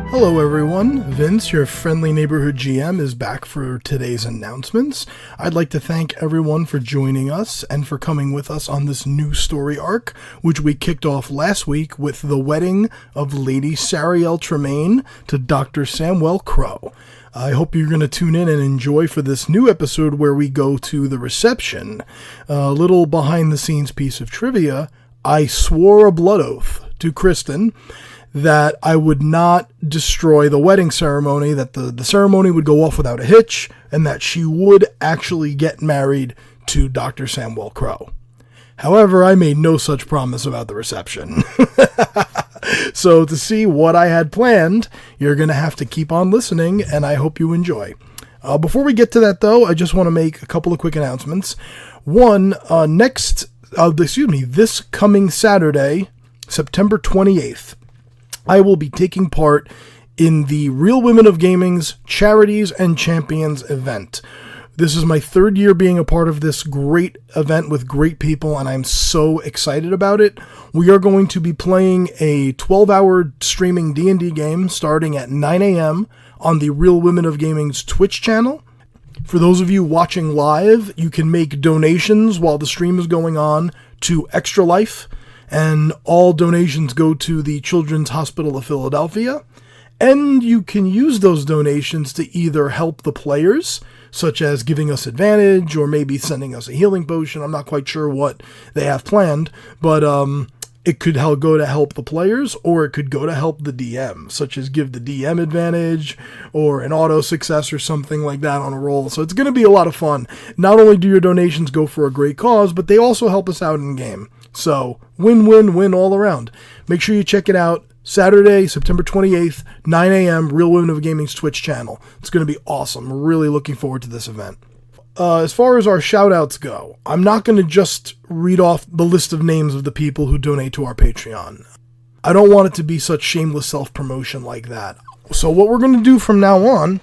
Hello everyone, Vince, your friendly neighborhood GM, is back for today's announcements. I'd like to thank everyone for joining us and for coming with us on this new story arc, which we kicked off last week with the wedding of Lady Sarielle Tremaien to Dr. Samwell Crowe. I hope you're going to tune in and enjoy for this new episode where we go to the reception. A little behind-the-scenes piece of trivia: I swore a blood oath to Kristen that I would not destroy the wedding ceremony, that the ceremony would go off without a hitch, and that she would actually get married to Dr. Samwell Crowe. However, I made no such promise about the reception. So to see what I had planned, you're going to have to keep on listening, and I hope you enjoy. Before we get to that, though, I just want to make a couple of quick announcements. One, this coming Saturday, September 28th, I will be taking part in the Real Women of Gaming's Charities and Champions event. This is my third year being a part of this great event with great people, and I'm so excited about it. We are going to be playing a 12-hour streaming D&D game starting at 9 a.m. on the Real Women of Gaming's Twitch channel. For those of you watching live, you can make donations while the stream is going on to Extra Life, and all donations go to the Children's Hospital of Philadelphia. And you can use those donations to either help the players, such as giving us advantage or maybe sending us a healing potion. I'm not quite sure what they have planned, but it could go to help the players, or it could go to help the DM, such as give the DM advantage or an auto success or something like that on a roll. So it's going to be a lot of fun. Not only do your donations go for a great cause, but they also help us out in game. So win-win-win all around. Make sure you check it out. Saturday, September 28th, 9 a.m., Real Women of Gaming's Twitch channel. It's going to be awesome. Really looking forward to this event. As far as our shout-outs go, I'm not going to just read off the list of names of the people who donate to our Patreon. I don't want it to be such shameless self-promotion like that. So what we're going to do from now on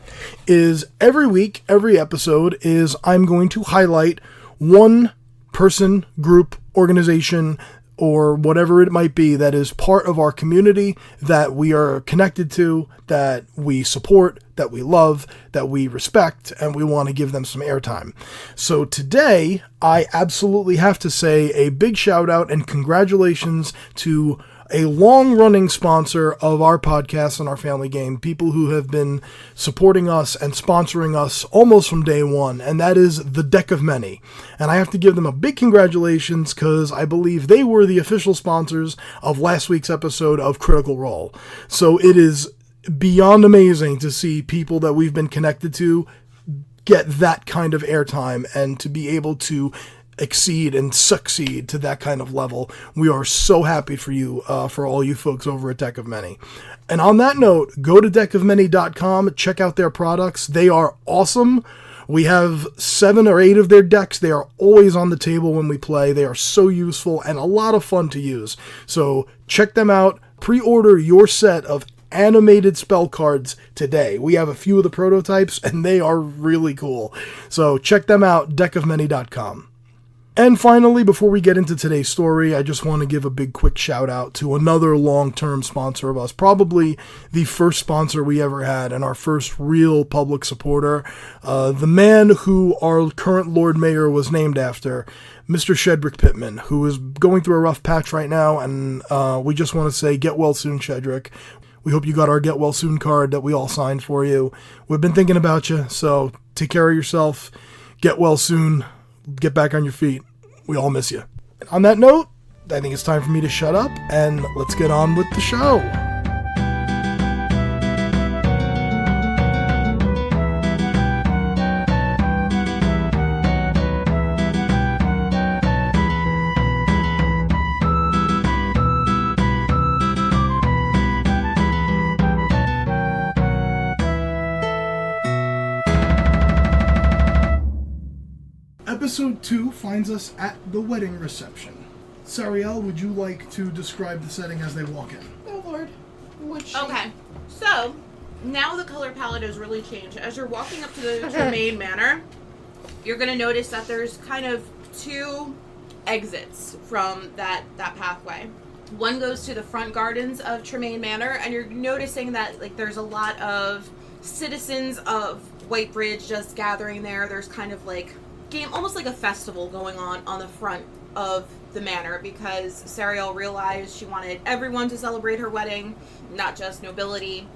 is every week, every episode, is I'm going to highlight one person, group, organization, or whatever it might be that is part of our community that we are connected to, that we support, that we love, that we respect, and we want to give them some airtime. So today, I absolutely have to say a big shout out and congratulations to a long-running sponsor of our podcast and our family game, people who have been supporting us and sponsoring us almost from day one, and that is the Deck of Many. And I have to give them a big congratulations because I believe they were the official sponsors of last week's episode of Critical Role. So it is beyond amazing to see people that we've been connected to get that kind of airtime and to be able to exceed and succeed to that kind of level. We are so happy for you, for all you folks over at Deck of Many. And on that note, go to deckofmany.com, check out their products. They are awesome. We have 7 or 8 of their decks. They are always on the table when we play. They are so useful and a lot of fun to use. So check them out. Pre-order your set of animated spell cards today. We have a few of the prototypes and they are really cool. So check them out, deckofmany.com. And finally, before we get into today's story, I just want to give a big quick shout out to another long-term sponsor of us, probably the first sponsor we ever had and our first real public supporter, the man who our current Lord Mayor was named after, Mr. Shedrick Pittman, who is going through a rough patch right now, and we just want to say, get well soon, Shedrick. We hope you got our Get Well Soon card that we all signed for you. We've been thinking about you, so take care of yourself, get well soon, get back on your feet. We all miss you. And on that note, I think it's time for me to shut up, and let's get on with the show. Episode 2 finds us at the wedding reception. Sarielle, would you like to describe the setting as they walk in? Oh, Lord. Would she? Okay, so now the color palette has really changed. As you're walking up to the Tremaien Manor, you're going to notice that there's kind of 2 exits from that pathway. One goes to the front gardens of Tremaine Manor, and you're noticing that like there's a lot of citizens of Whitebridge just gathering there. There's kind of like almost like a festival going on the front of the manor, because Sarielle realized she wanted everyone to celebrate her wedding, not just nobility,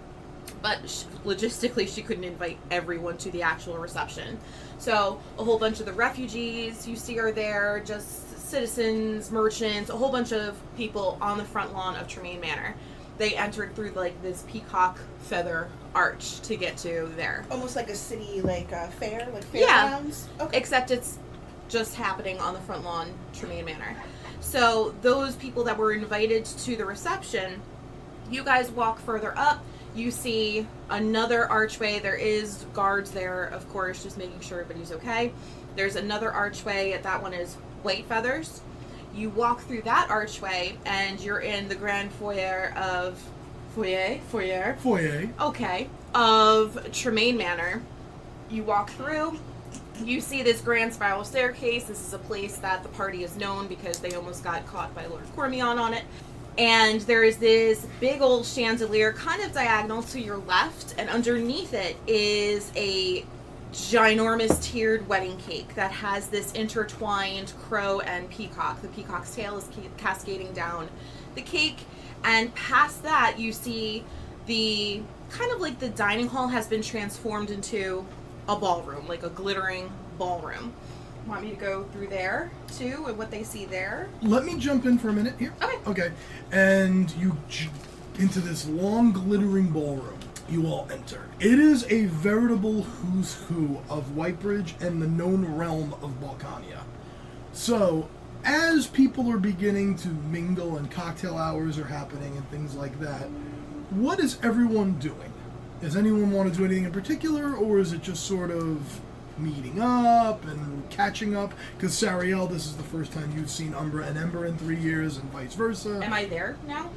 but logistically she couldn't invite everyone to the actual reception. So a whole bunch of the refugees you see are there, just citizens, merchants, a whole bunch of people on the front lawn of Tremaine Manor. They entered through like this peacock feather arch to get to there. Almost like a city, like fair, like Yeah. fairgrounds. Okay. Except it's just happening on the front lawn, Tremaine Manor. So those people that were invited to the reception, you guys walk further up. You see another archway. There is guards there, of course, just making sure everybody's okay. There's another archway. That one is white feathers. You walk through that archway, and you're in the grand foyer of... Foyer? Okay. Of Tremaine Manor. You walk through. You see this grand spiral staircase. This is a place that the party is known because they almost got caught by Lord Cormion on it. And there is this big old chandelier kind of diagonal to your left, and underneath it is a ginormous tiered wedding cake that has this intertwined crow and peacock. The peacock's tail is cascading down the cake, and past that you see the kind of like the dining hall has been transformed into a ballroom, like a glittering ballroom. Want me to go through there too and what they see there? Let me jump in for a minute here. Okay. And you into this long glittering ballroom. You all enter. It is a veritable who's who of Whitebridge and the known realm of Balkania. So, as people are beginning to mingle and cocktail hours are happening and things like that, what is everyone doing? Does anyone want to do anything in particular, or is it just sort of meeting up and catching up? Because Sarielle, this is the first time you've seen Umbra and Ember in 3 years, and vice versa. Am I there now?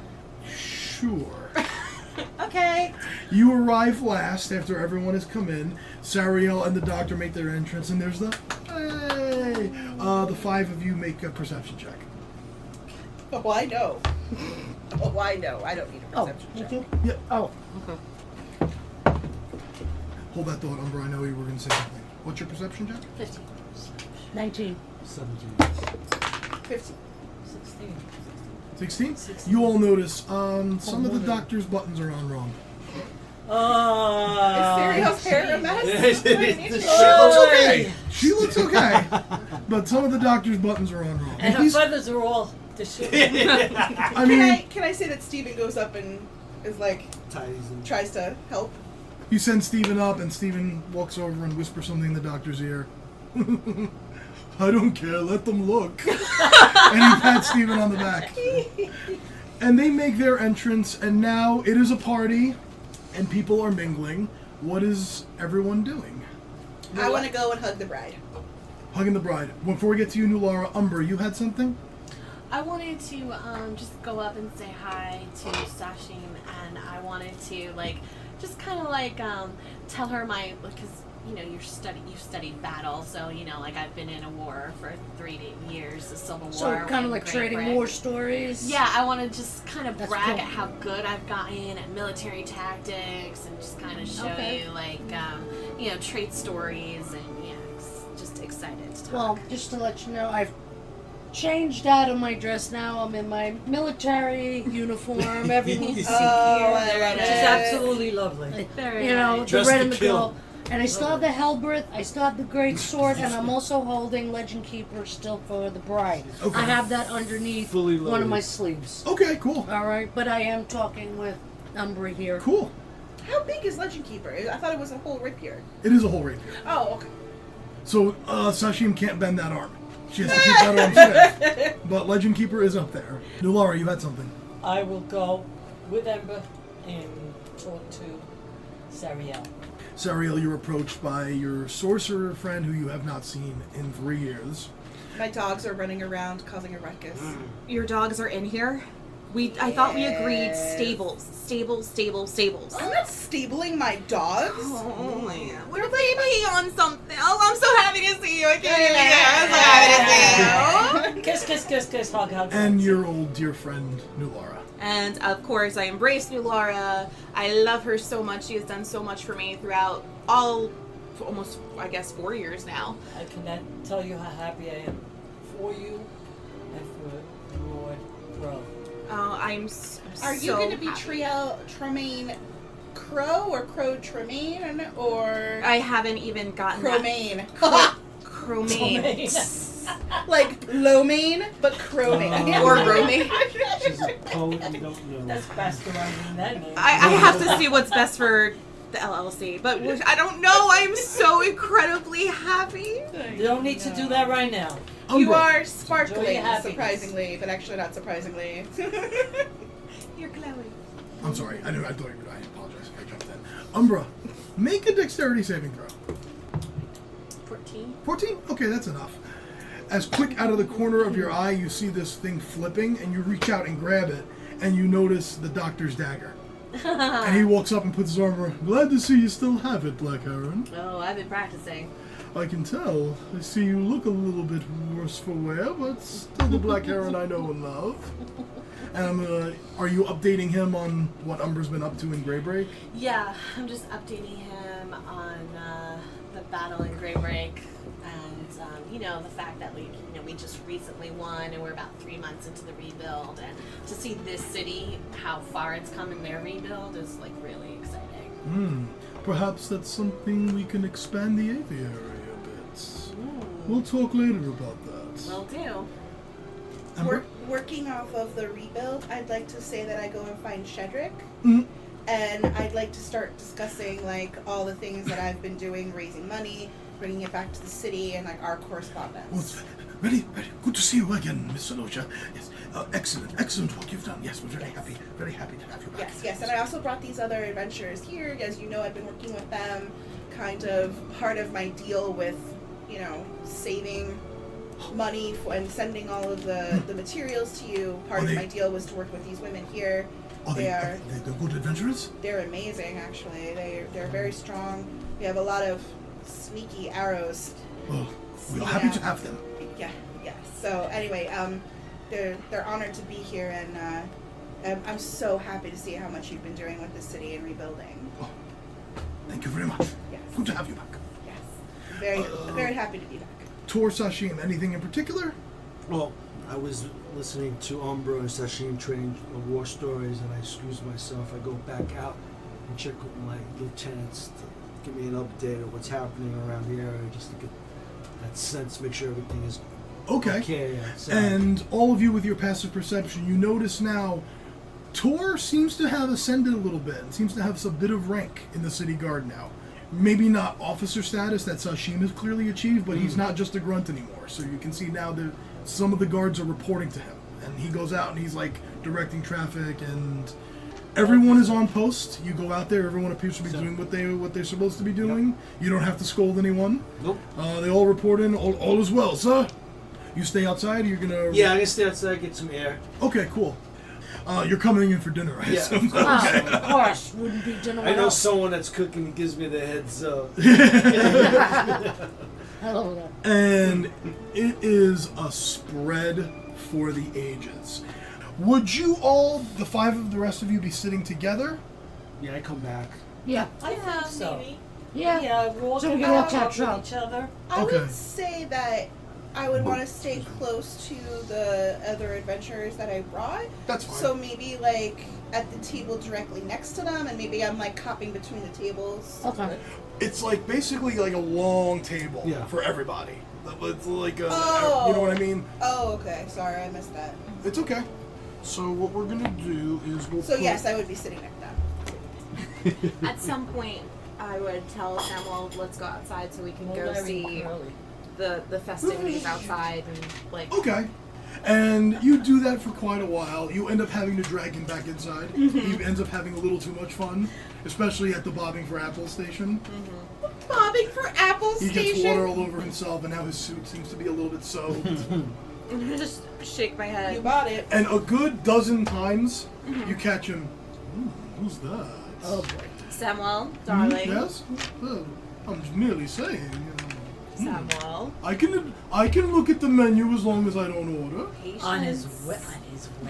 Sure. Okay. You arrive last after everyone has come in. Sarielle and the doctor make their entrance, and there's the hey. The five of you make a perception check. Oh, I know. Oh, I know. I don't need a perception check. Yep. Oh, okay. Hold that thought, Umbra. I know you were going to say something. What's your perception check? 15. 19. 17. 15. 16. 16? You all notice some of the doctor's buttons are on wrong. Is Sarielle's hair a mess? She looks okay. But some of the doctor's buttons are on wrong. And her feathers are all disheveled. I mean, Can I say that Steven goes up and is like, tries to help? you send Steven up, and Steven walks over and whispers something in the doctor's ear. I don't care, let them look. And he pats Steven on the back. And they make their entrance, and now it is a party, and people are mingling. What is everyone doing? I want to go and hug the bride. Hugging the bride. Before we get to you, Nulara, Umbra, you had something? I wanted to just go up and say hi to Sashim, and I wanted to just kind of tell her because you've studied battle, so I've been in a war for 3 years, the Civil War. So kind of like Great trading Britain. war stories. Yeah, I want to just kind of That's brag cool. at how good I've gotten at military tactics, and just kind of show Okay. you trait stories, and just excited to talk. Well, just to let you know, I've changed out of my dress now. I'm in my military uniform. Everyone see Oh, here. I love Which is it. absolutely lovely. Very You know, nice. Dress the red to and the kill. gold. And I still have the Hellbrith, I still have the Great Sword, and I'm also holding Legend Keeper still for the bride. Okay. I have that underneath Fully one of loaded. my sleeves. Okay, cool. Alright, but I am talking with Umbra here. Cool. How big is Legend Keeper? I thought it was a whole rapier. It is a whole rapier. Oh, okay. So, Sashim can't bend that arm. She has to keep that arm stiff. But Legend Keeper is up there. Nulara, you had something. I will go with Ember and talk to Sarielle. Sarielle, you're approached by your sorcerer friend who you have not seen in 3 years. My dogs are running around causing a ruckus. Your dogs are in here? I thought we agreed stables. Stables. I'm not stabling my dogs. Oh man. What if they pee on something? Oh, I'm so happy to see you. I can't even get it. I'm so happy to see you. Kiss, hug. And your old dear friend, Nulara. And of course, I embrace Nulara. I love her so much. She has done so much for me throughout almost, I guess, 4 years now. I cannot tell you how happy I am for you and for Lord Crowe. Oh, Are you going to be Tremaien Crowe or Crowe Tremaien or I haven't even gotten Crowmain? Crowmain. Like Lomain, but Crowmain. Or Romaine. She's a poet you don't know. That's bastardizing that name. I have to see what's best for the LLC, but I don't know. I'm so incredibly happy. You don't need to do that right now. You are Enjoy sparkling, your happiness. surprisingly, but actually not surprisingly. You're glowing. I'm sorry. I thought you were. I apologize. I jumped in. Umbra, make a dexterity saving throw. 14. 14? Okay, that's enough. As quick out of the corner of your eye, you see this thing flipping, and you reach out and grab it, and you notice the doctor's dagger. And he walks up and puts his arm around. Glad to see you still have it, Black Heron. Oh, I've been practicing. I can tell. I see you look a little bit worse for wear, but still the Black Heron I know and love. And are you updating him on what Umbra's been up to in Greybreak? Yeah, I'm just updating him on the battle in Greybreak, and the fact that we just recently won, and we're about 3 months into the rebuild, and to see this city, how far it's come in their rebuild, is like really exciting. Perhaps that's something we can expand the aviary a bit. We'll talk later about that. Will do. Working off of the rebuild, I'd like to say that I go and find Shedrick. Mhm. And I'd like to start discussing like all the things that I've been doing, raising money, bringing it back to the city, and like our correspondence. Well, it's very good to see you again, Miss Aloja. Yes, excellent work you've done. Yes, we're very happy to have you back. Yes, and I also brought these other adventurers here. As you know, I've been working with them, kind of part of my deal with, saving money and sending all of the materials to you. Part of my deal was to work with these women here. They're good adventurers? They're amazing, actually. They're very strong. We have a lot of sneaky arrows. Well, we're happy to have them. Yeah. So anyway, they're honored to be here, and I'm so happy to see how much you've been doing with the city and rebuilding. Oh, thank you very much. Yes. Good to have you back. Yes. Very happy to be back. Tor, Sashim, anything in particular? Well, I was listening to Umbra and Sashim trading war stories, and I excused myself. I go back out and check with my lieutenants to give me an update of what's happening around the area, just to get that sense, make sure everything is okay. And all of you with your passive perception, you notice now Tor seems to have ascended a little bit, and seems to have a bit of rank in the city guard now. Maybe not officer status that Sashim has clearly achieved, but he's not just a grunt anymore. So you can see now that some of the guards are reporting to him, and he goes out and he's like directing traffic, and everyone is on post. You go out there, everyone appears to be doing what they're supposed to be doing. Yep. You don't have to scold anyone. Nope. They all report in. All is well, sir. You stay outside. You're gonna. Yeah, I'm gonna stay outside, get some air. Okay, cool. You're coming in for dinner, right? Yeah. Okay. Of course, wouldn't be dinner. I know someone that's cooking and gives me the heads up. I love that. And it is a spread for the ages. Would you all, the five of the rest of you, be sitting together? Yeah, I come back. Yeah. I think so. Maybe. Yeah. We're all So we gonna can walk talk that with truck. each other. I Okay. would say that I would want to stay close to the other adventurers that I brought. That's fine. So maybe like at the table directly next to them, and maybe I'm like hopping between the tables. Okay. It's like basically like a long table for everybody. It's like a, you know what I mean? Oh, okay. Sorry, I missed that. It's okay. So what we're gonna do is we'll. So yes, I would be sitting next to them. At some point, I would tell Samwell, let's go outside so we can go see the festivities outside and like. Okay. And you do that for quite a while. You end up having to drag him back inside. He ends up having a little too much fun, especially at the Bobbing for Apples station. Bobbing for Apples He station. gets water all over himself, and now his suit seems to be a little bit soaked. Just shake my head. You bought it. And a good dozen times, you catch him. Who's that? Oh boy. Samwell, darling. Yes. Well, I'm just merely saying. Samwell. I can look at the menu as long as I don't order. Patience. On his way.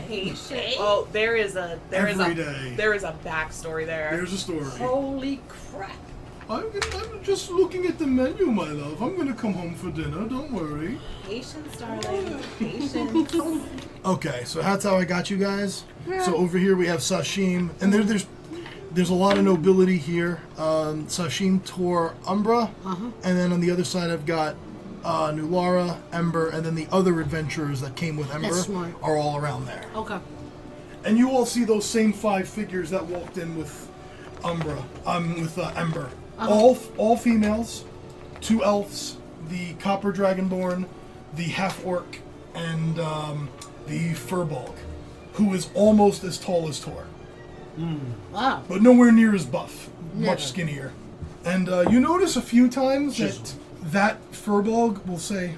Patience. Oh, there is a Every day. there is a backstory there. There's a story. Holy crap. I'm just looking at the menu, my love. I'm gonna come home for dinner. Don't worry. Patience, darling. Patience. Okay, so that's how I got you guys. So over here we have Sashim, and there's a lot of nobility here. Sashim tore Umbra, and then on the other side I've got Nulara, Ember, and then the other adventurers that came with Ember That's smart. are all around there. Okay. And you all see those same 5 figures that walked in with Ember. All females, 2 elves, the Copper Dragonborn, the half orc, and the Furbolg, who is almost as tall as Tor, Wow. but nowhere near as buff, Never. much skinnier. And you notice a few times that Furbolg will say,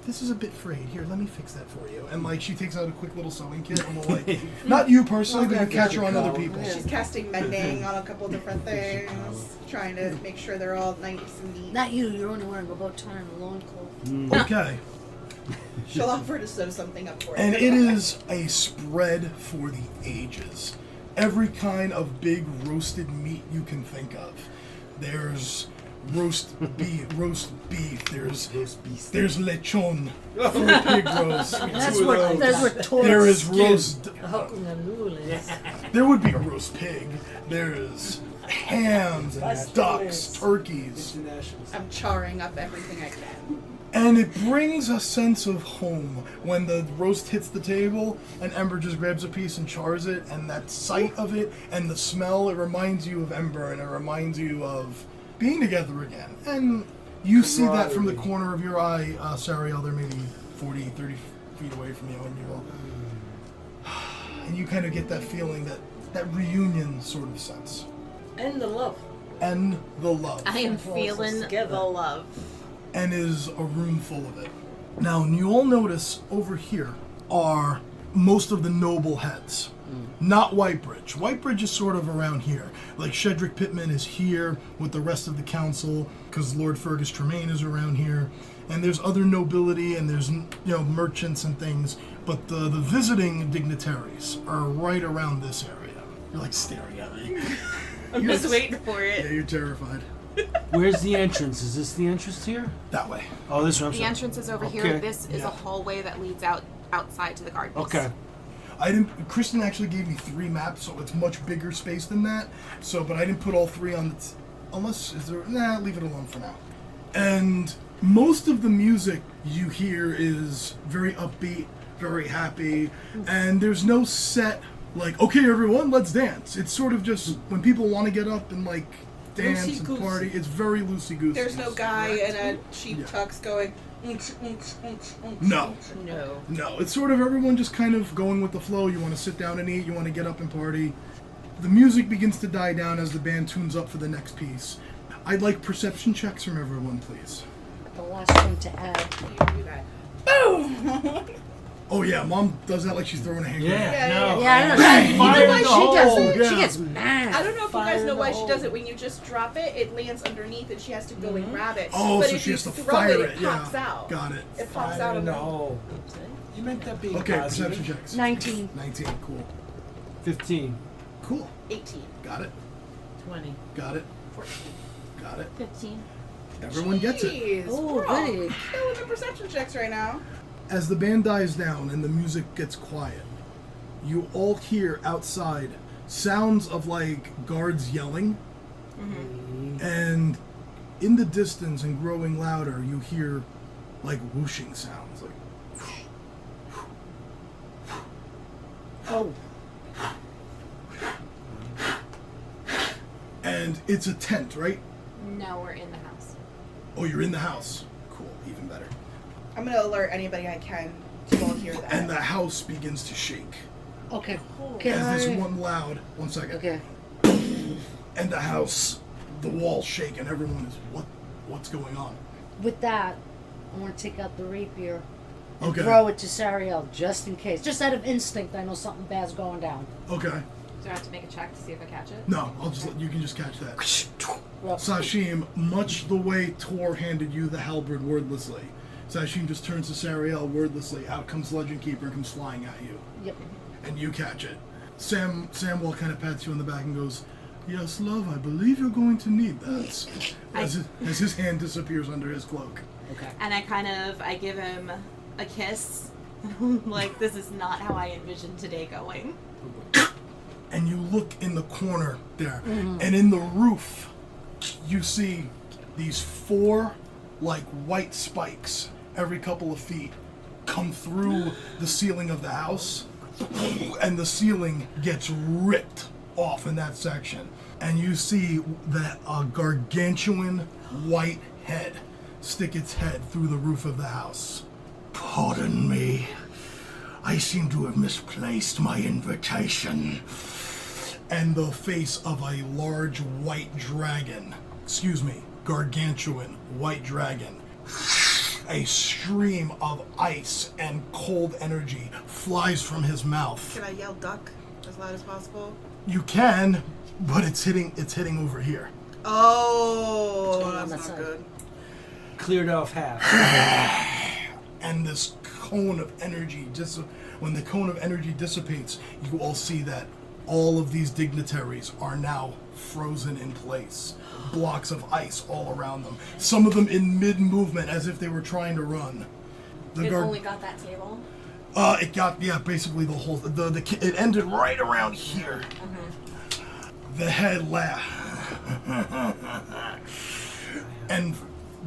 this is a bit frayed. Here, let me fix that for you. And like she takes out a quick little sewing kit and will like, not you personally, but you catch her on other people. She's casting mending on a couple different things, trying to make sure they're all nice and neat. Not you. You're only wearing a bow tie and a loincloth. Okay. She'll offer to sew something up for it. And it is a spread for the ages. Every kind of big roasted meat you can think of. There's roast beef, there's lechon for pig roast. That's what Taurus There is roast. Yes. There would be a roast pig. There's hams and ducks, turkeys. International. I'm charring up everything I can. And it brings a sense of home when the roast hits the table and Ember just grabs a piece and chars it, and that sight of it and the smell, it reminds you of Ember and it reminds you of being together again. And you see that from the corner of your eye, Sarielle. They're maybe 40, 30 feet away from you, and you kind of get that feeling, that reunion sort of sense. And the love. And the love. I am Pulls us feeling together. the love. And is a room full of it. Now, you all notice over here are most of the noble heads. Not Whitebridge. Whitebridge is sort of around here. Like Shedrick Pittman is here with the rest of the council, because Lord Fergus Tremaien is around here. And there's other nobility, and there's merchants and things. But the visiting dignitaries are right around this area. You're like staring at me. I'm just waiting for Yeah, it. you're terrified. Where's the entrance? Is this the entrance here? That way. Oh, this one. I'm The sorry. entrance is over Okay. here. This is Yeah. a hallway that leads outside to the gardens. Okay. Kristen actually gave me 3 maps, so it's much bigger space than that. So, but I didn't put all 3 on leave it alone for now. And most of the music you hear is very upbeat, very happy, and there's no set, like, okay, everyone, let's dance. It's sort of just when people want to get up and, like, dance and Loosey-goosey. party, it's very loosey-goosey. There's no guy in a cheap tux going, No. No. It's sort of everyone just kind of going with the flow. You want to sit down and eat, you want to get up and party. The music begins to die down as the band tunes up for the next piece. I'd like perception checks from everyone, please. The last one to add. you do that. Boom! Oh yeah, Mom does that like she's throwing a hand grenade. Yeah. Yeah, No. Yeah, I know. Bang! You Fire know in why the she hole, does it? yeah. She gets mad. I don't know if you Fire guys know in why the she hole. does it. When you just drop it, it lands underneath and she has to go and grab it. Oh, but so if she you has to throw fire it, it. pops Yeah. out. Got it. It pops Fire out in of the the hole. You meant that being Okay, positive. perception checks. 19. 19, cool. 15. Cool. 18. Got it. 20. Got it. 14. Got it. 15. Everyone gets it. Jeez, Oh, we're all goody. killing the perception checks right now. As the band dies down and the music gets quiet, you all hear outside sounds of like guards yelling, and in the distance and growing louder, you hear like whooshing sounds, like. Oh. And it's a tent, right? No, we're in the house. Oh, you're in the house. Cool, even better. I'm gonna alert anybody I can to all hear that. And the house begins to shake. Okay. Can As this I? one loud, 1 second. Okay. And the house, the walls shake, and everyone is, what's going on? With that, I want to take out the rapier and Okay. throw it to Sarielle just in case. Just out of instinct, I know something bad's going down. Okay. Do I have to make a check to see if I catch it? No, I'll just you can just catch that. Well, Sashim, much the way Tor handed you the halberd wordlessly, Sashim just turns to Sarielle wordlessly. Out comes Legend Keeper and comes flying at you. Yep. And you catch it. Samwell kind of pats you on the back and goes, "Yes, love, I believe you're going to need that." As his hand disappears under his cloak. Okay. And I give him a kiss. Like, this is not how I envisioned today going. And you look in the corner there, and in the roof, you see these 4 like white spikes every couple of feet come through the ceiling of the house, and the ceiling gets ripped off in that section. And you see that a gargantuan white head stick its head through the roof of the house. "Pardon me. I seem to have misplaced my invitation." And the face of a large white dragon, gargantuan white dragon. A stream of ice and cold energy flies from his mouth. Can I yell duck as loud as possible? You can, but it's hitting over here. Oh, on that's that not side. good. Cleared off half. And this cone of energy, when the cone of energy dissipates, you all see that all of these dignitaries are now frozen in place. Blocks of ice all around them. Some of them in mid-movement as if they were trying to run. It only got that table? It got, basically the whole, it ended right around here. The head laughed and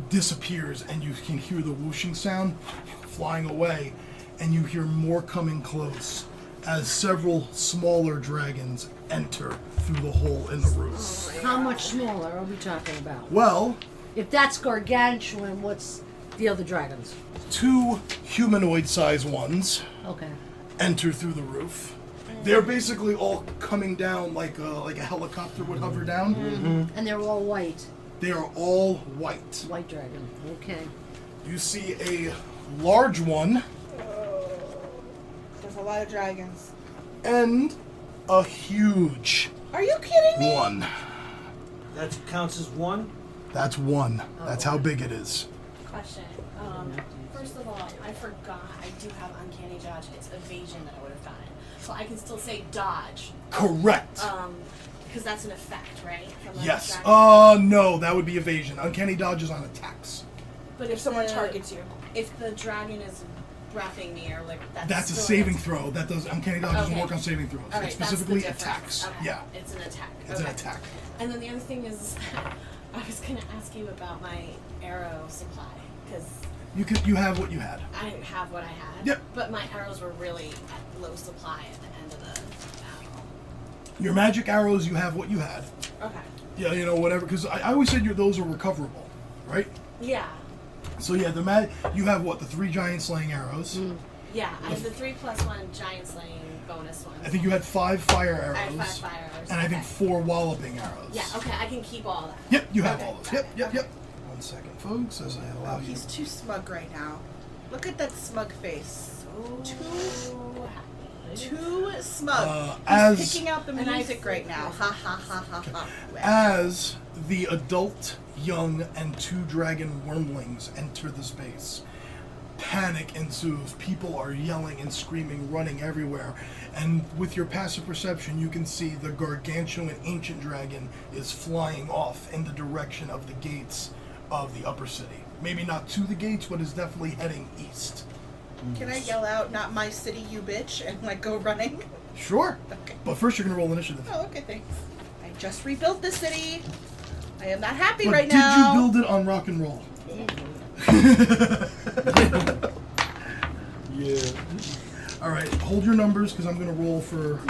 disappears, and you can hear the whooshing sound flying away, and you hear more coming close as several smaller dragons enter through the hole in the roof. How much smaller are we talking about? Well, If that's gargantuan, what's the other dragons? 2 humanoid-sized ones Okay. enter through the roof. They're basically all coming down like a helicopter would hover down. And they're all white. They are all white. White dragon. Okay. You see a large one There's a lot of dragons. and a huge Are you kidding me? one. That counts as 1. That's one. That's how big it is. Question. First of all, I forgot I do have uncanny dodge. It's evasion that I would have gotten. So I can still say dodge. Correct. Because that's an effect, right? From the Yes. dragon? No, that would be evasion. Uncanny dodge is on attacks. But If someone the- targets you. If the dragon is wrapping me or like That's a still saving an- throw. That does uncanny dodge doesn't Okay. work on saving throws. All right, It's that's the specifically difference. attacks. Okay. Yeah, It's an attack. it's Okay. an attack. And then the other thing is, I was gonna ask you about my arrow supply because You have what you had. I have what I had. Yep. But my arrows were really at low supply at the end of the battle. Your magic arrows, you have what you had. Okay. Yeah, whatever. Because I always said those are recoverable, right? Yeah. So yeah, you have what, the 3 giant slaying arrows. Yeah. I have the 3+1 giant slaying bonus one. I think you had 5 fire arrows. I have 5 fire arrows. And I think 4 walloping arrows. Yeah. Okay. I can keep all that. Yep, you have Okay, all those. got Yep, it, yep, okay. yep. 1 second, folks, as I allow Oh, you. he's too smug right now. Look at that smug face. So happy. Too smug. As- He's picking out the And I music right now. Ha ha ha ha ha. As the adult, young, and 2 dragon wormlings enter the space, panic ensues. People are yelling and screaming, running everywhere. And with your passive perception, you can see the gargantuan ancient dragon is flying off in the direction of the gates of the upper city. Maybe not to the gates, but is definitely heading east. Can I yell out, "Not my city, you bitch," and like go running? Sure. Okay. But first you're going to roll initiative. Oh, okay, thanks. I just rebuilt the city. I am not happy But right did now. you build it on rock and roll? Yeah. All right, hold your numbers because I'm going to roll for...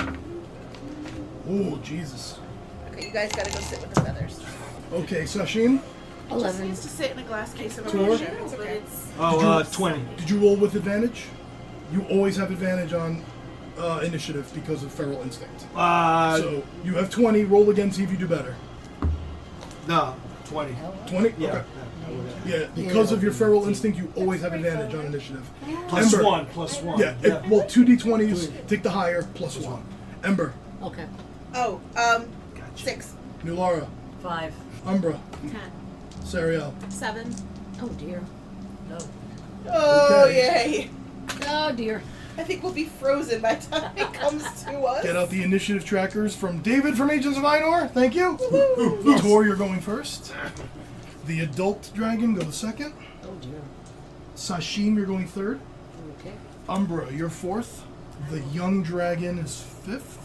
Oh, Jesus. Okay, you guys gotta go sit with the feathers. Okay, Sashim, He just 11. needs to sit in a glass case of Tor? emotion. It's But okay. it's 20. did you roll with advantage? You always have advantage on initiative because of feral instinct. So you have 20. Roll again, see if you do better. No. 20. 20? Yeah. Okay. I would have. Yeah, because of your feral instinct, you always have advantage on initiative. Plus Ember. 1. Plus 1. Yeah, well, 2d20s, take the higher, plus 1. Ember, Okay. Oh, Gotcha. 6. Nulara, 5. Umbra, 10. Sarielle. 7. Oh dear. No. Oh, Okay. yay. Oh dear. I think we'll be frozen by the time it comes to us. Get out the initiative trackers from David from Agents of Einor. Thank you. Tor, you're going first. The adult dragon goes second. Oh dear. Sashim, you're going third. Okay. Umbra, you're fourth. The young dragon is fifth.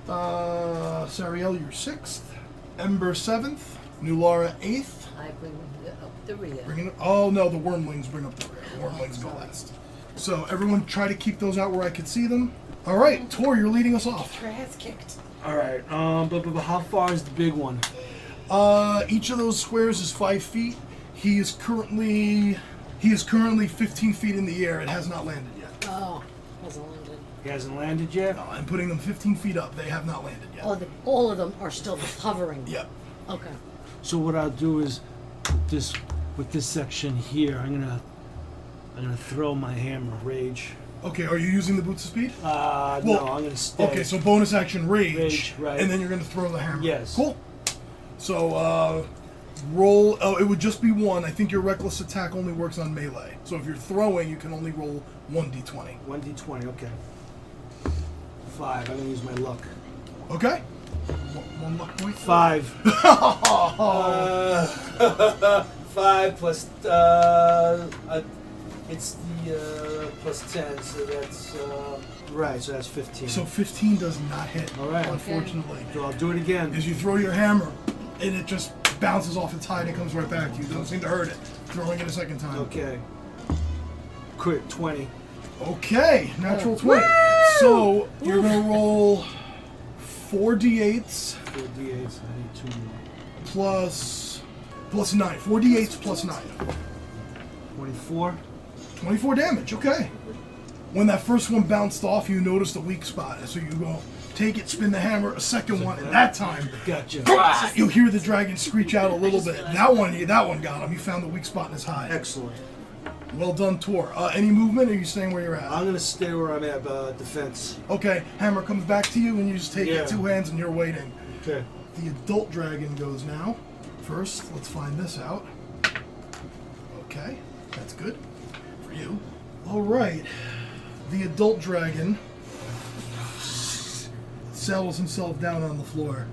Sarielle, you're sixth. Ember, seventh. Nulara, eighth. I bring up the rear. Oh no, the wormlings bring up the rear. The wormlings go last. So everyone try to keep those out where I could see them. All right, Tor, you're leading us off. Her ass kicked. Alright, but how far is the big one? Each of those squares is 5 feet. He is currently 15 feet in the air. It has not landed yet. Oh, hasn't landed. He hasn't landed yet? I'm putting them 15 feet up. They have not landed yet. Oh, all of them are still hovering. Yep. Okay. So what I'll do is, with this section here, I'm gonna throw my hammer, rage. Okay, are you using the boots of speed? No, I'm gonna stay. Okay, so bonus action rage, Rage, right. and then you're gonna throw the hammer. Yes. Cool. So roll. Oh, it would just be one. I think your reckless attack only works on melee. So if you're throwing, you can only roll 1d20. 1d20, okay. 5, I'm gonna use my luck. Okay. One luck point. 5. 5 plus, it's the plus 10, so that's, right, so that's 15. So 15 does not hit. All right. Unfortunately. So I'll do it again. Is you throw your hammer, and it just bounces off its hide and comes right back to you. Doesn't seem to hurt it. Throwing it a second time. Okay. Crit, 20. Okay, natural 20. So you're gonna roll 4d8s 4 d8s, I need 2 more. plus 9. 4d8s plus 9. 24. 24 damage. Okay. When that first one bounced off, you noticed a weak spot. So you go take it, spin the hammer, a second one, and that time, Gotcha. you'll hear the dragon screech out a little bit. That one got him. You found the weak spot in his hide. Excellent. Well done, Tor. Any movement, or are you staying where you're at? I'm gonna stay where I'm at, defense. Okay, hammer comes back to you, and you just take Yeah. it 2 hands, and you're waiting. Okay. The adult dragon goes now. First, let's find this out. Okay, that's good for you. All right, the adult dragon settles himself down on the floor,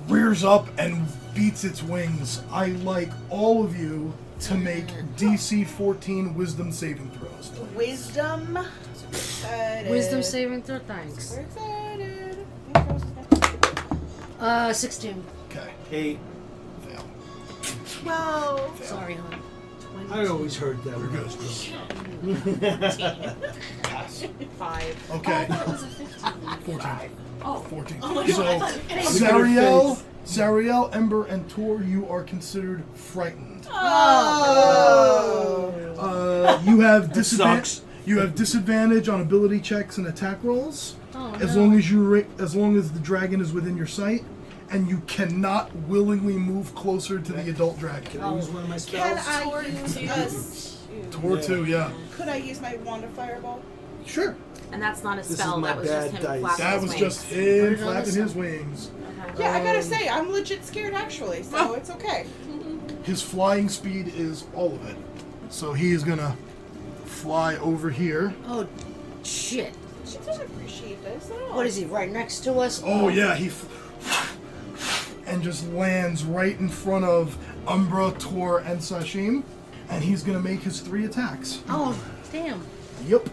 rears up, and beats its wings. I like all of you to make DC 14 Wisdom saving throws. Wisdom. Excited. Wisdom saving throw. Thanks. We're excited. 16. Okay, 8. fail. 12. Fail. Sorry, hon. I always heard that. We're when I good. was little. Pass. 5. Okay. That was a 15. 14. Oh. 14. Oh my God, So, I thought it was Sarielle, Ember, and Tor, you are considered frightened. Oh. You have That disadvantage. sucks. You have disadvantage on ability checks and attack rolls, Oh, as no. long as the dragon is within your sight, and you cannot willingly move closer to the adult Can dragon. I use one of my Can spells? I use Tor too, yeah. Could I use my wand of fireball? Sure. And that's not a This is spell, my that was just bad him dice. flapping That his was wings. just him Put it on flapping the his wings. Okay. Yeah, I gotta say, I'm legit scared actually, so it's okay. His flying speed is all of it. So he is gonna fly over here. Oh, shit. She doesn't appreciate this at all. What is he, right next to us? Oh yeah, and just lands right in front of Umbra, Tor, and Sashim, and he's gonna make his 3 attacks. Oh, damn. Yep.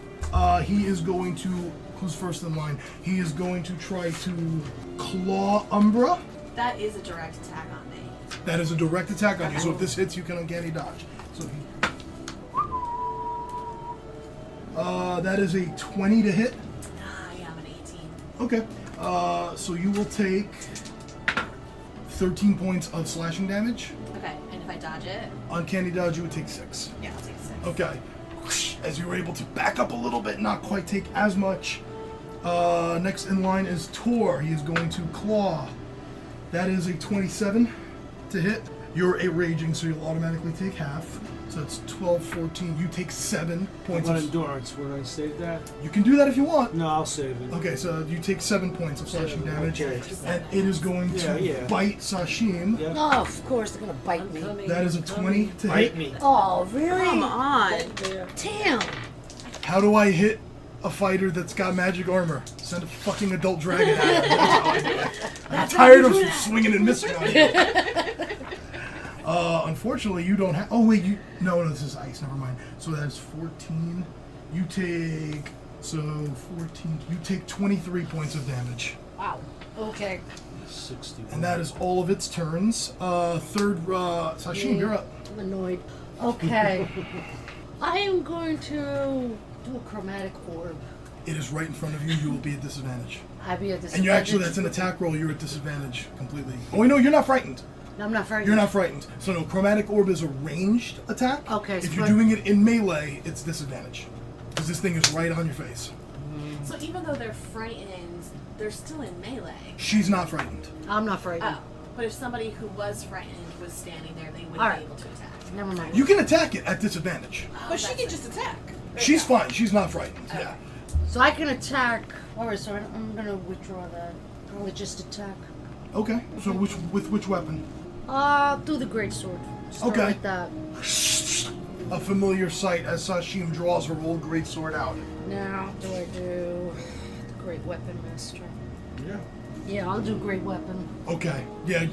He is going to. Who's first in line? He is going to try to claw Umbra. That is a direct attack on me. That is a direct attack on you. So if this hits, you can uncanny dodge. So he. That is a 20 to hit. Yeah, I'm an 18. Okay. So you will take 13 points of slashing damage. Okay, and if I dodge it, Uncanny dodge, you would take 6. yeah, I'll take 6. Okay. As you were able to back up a little bit, not quite take as much. Next in line is Tor. He is going to claw. That is a 27 to hit. You're a raging, so you'll automatically take half. So that's 12, 14. You take 7 points What of... endurance? Would I save that? You can do that if you want. No, I'll save it. Okay, so you take 7 points of slashing damage. Okay. And it is going to bite Sashim. Yeah. Oh, of course they're gonna bite me. That is a 20 to Bite hit. me. Oh, really? Come on. Damn. How do I hit a fighter that's got magic armor? Send a fucking adult dragon at him. That's how I do it. I'm tired of swinging and missing on you. Unfortunately, you don't have... Oh, wait, you... No, this is ice. Never mind. So that's 14. You take... So, 14... You take 23 points of damage. Wow. Okay. 61. And that is all of its turns. Third, Sashim, you're up. I'm annoyed. Okay. I am going to do a chromatic orb. It is right in front of you. You will be at disadvantage. I'd be at disadvantage. And you actually, that's an attack roll. You're at disadvantage completely. Oh, wait, no, you're not frightened. I'm not frightened. You're not frightened. So no, chromatic orb is a ranged attack. Okay. If you're doing it in melee, it's disadvantage. Because this thing is right on your face. So even though they're frightened, they're still in melee. She's not frightened. I'm not frightened. Oh, but if somebody who was frightened was standing there, they wouldn't Alright. be able to attack. Never mind. You can attack it at disadvantage. But she can just attack. She's fine. She's not frightened. Yeah. So I can attack. Alright, so I'm gonna withdraw that. I'll just attack. Okay. So with which weapon? Through the greatsword. Start Okay. with that. A familiar sight as Sashim draws her old greatsword out. Now, do I do great weapon master? Yeah. Yeah, I'll do great weapon. Okay. Yeah.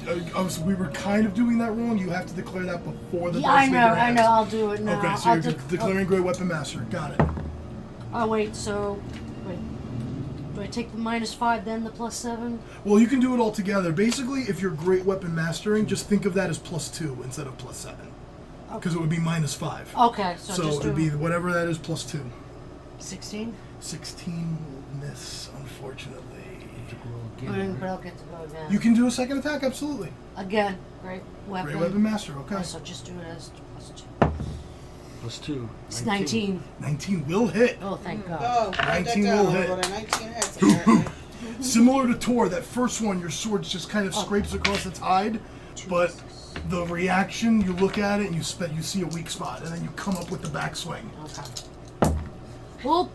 We were kind of doing that wrong. You have to declare that before the. Yeah, I dice know, leader I know. has. I'll do it now. Okay, so I'll you're declaring great weapon master. Got it. Oh wait, so wait. Do I take the -5 then the +7? Well, you can do it all together. Basically, if you're great weapon mastering, just think of that as +2 instead of +7. Because it would be -5. Okay, so So just it do would be whatever that is +2. 16. 16 will miss, unfortunately. But I'll get to go again. You can do a second attack, absolutely. Again, great weapon. Great weapon master, okay. Oh, so just do it as +2. +2. It's 19. 19 will hit. Oh, thank God. Oh, write 19 that will down. hit. Well, 19 hits, apparently. Similar to Tor, that first one, your sword just kind of scrapes across its hide, but the reaction, you look at it and you see a weak spot, and then you come up with the backswing. Okay. Well,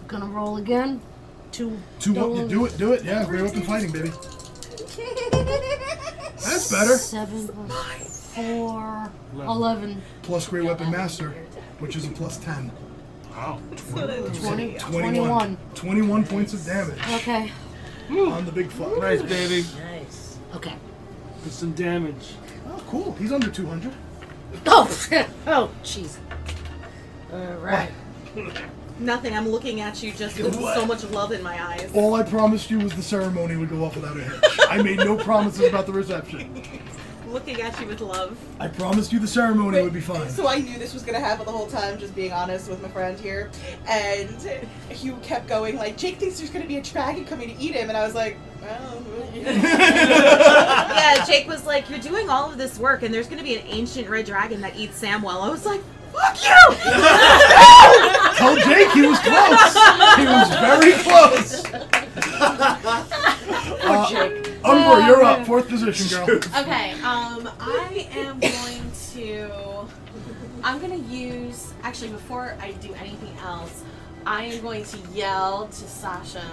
gonna roll again. Two. You do it, yeah, great weapon fighting, baby. That's better. 7 plus 4, 11. Plus great weapon master, which is a +10. Wow. 20, 21. 21 points of damage Okay. on the big fuck. Nice, baby. Nice. Okay. Did some damage. Oh, cool. He's under 200. Oh, oh, jeez. Alright. Nothing. I'm looking at you just with What? so much love in my eyes. All I promised you was the ceremony would go off without a hitch. I made no promises about the reception. Looking at you with love. I promised you the ceremony would be fine. So I knew this was gonna happen the whole time, just being honest with my friend here. And Hugh kept going like, Jake thinks there's gonna be a dragon coming to eat him, and I was like, oh. Yeah, Jake was like, you're doing all of this work, and there's going to be an ancient red dragon that eats Samwell. I was like, fuck you! Tell Jake he was close. He was very close. Umbra, you're up. 4th position, girl. Okay, I am going to. I'm gonna use. Actually, before I do anything else, I am going to yell to Sasha,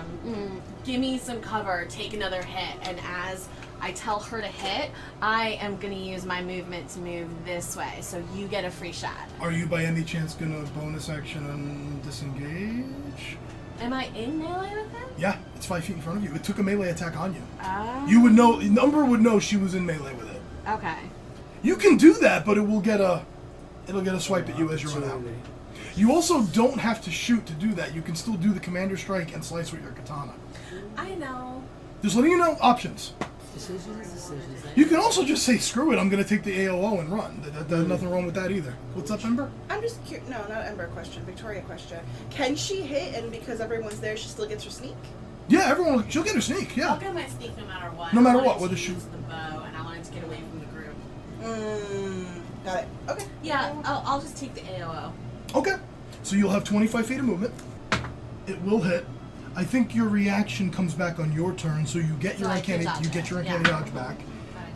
give me some cover, take another hit, and as I tell her to hit, I am gonna use my movement to move this way, so you get a free shot. Are you by any chance gonna bonus action and disengage? Am I in melee with him? Yeah, it's 5 feet in front of you. It took a melee attack on you. Oh. You would know, Umbra would know she was in melee with it. Okay. You can do that, but it'll get a swipe at you as you run out. You also don't have to shoot to do that. You can still do the commander strike and slice with your katana. I know. Just letting you know, options. Decisions. You can also just say, screw it, I'm going to take the AOO and run. There's nothing wrong with that either. What's up, Ember? I'm just curious. No, not Ember question. Victoria question. Can she hit, and because everyone's there, she still gets her sneak? Yeah, everyone, she'll get her sneak, I'll yeah. get my sneak no matter what. No matter I what, wanted whether to she- use the bow, and I wanted to get away from the group. Got it. Okay. Yeah, I'll just take the AOO. Okay. So you'll have 25 feet of movement. It will hit. I think your reaction comes back on your turn, so you get your So I uncanny, can dodge you get it, your yeah. uncanny dodge back.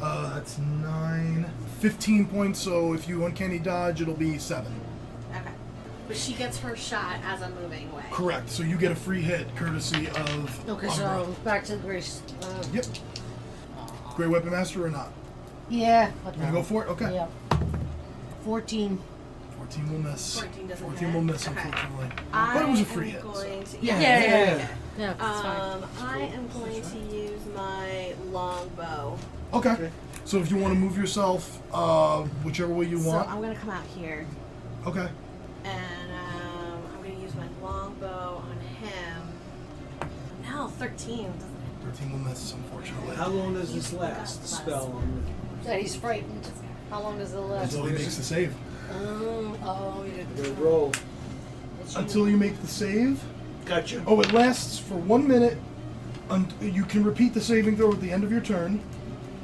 That's 9. 15 points, so if you uncanny dodge, it'll be 7. Okay. But she gets her shot as I'm moving away. Correct. So you get a free hit, courtesy of Okay, Umbra. so back to the grace. Yep. Great Weapon Master or not? Yeah. You gonna go for it? Okay. Yeah. 14. 14 will miss. 14 doesn't 14 hit. will miss, Okay. unfortunately. I But it was a am free hit. going to, Yeah, yeah. Yeah, that's fine. I am going to use my longbow. Okay. So if you want to move yourself, whichever way you So want. I'm going to come out here, Okay. and I'm going to use my longbow on him. No, 13. 13 will miss, unfortunately. How long does this last? The spell on That he's frightened. How long does it last? Until he makes the save. Oh, you the didn't. roll? Until you make the save. Gotcha. Oh, it lasts for 1 minute. You can repeat the saving throw at the end of your turn.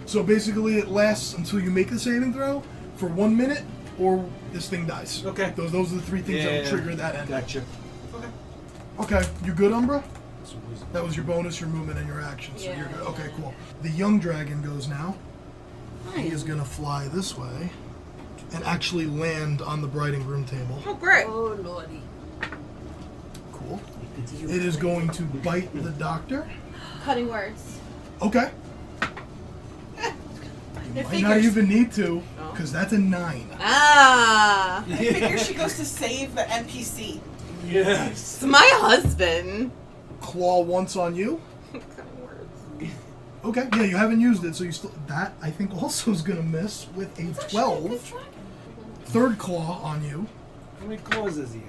So basically, it lasts until you make the saving throw for 1 minute, or this thing dies. Okay. Those are the 3 things that will trigger that end. Gotcha. Okay. You good, Umbra? That's a wisdom. That was your bonus, your movement, and your action. So Yeah, you're good. Okay, yeah. cool. The young dragon goes now. He Nice. is gonna fly this way and actually land on the Briding Room table. Oh, great. Oh, lordy. Cool. It is going to bite the doctor. Cutting words. Okay. I Might not figure, even need to, because that's a 9. Ah. I figure she goes to save the NPC. Yes. It's my husband. Claw once on you. Cutting words. Okay, yeah, you haven't used it, so you still. That, I think, also is going to miss with a 12. Third claw on you. How many claws does he have?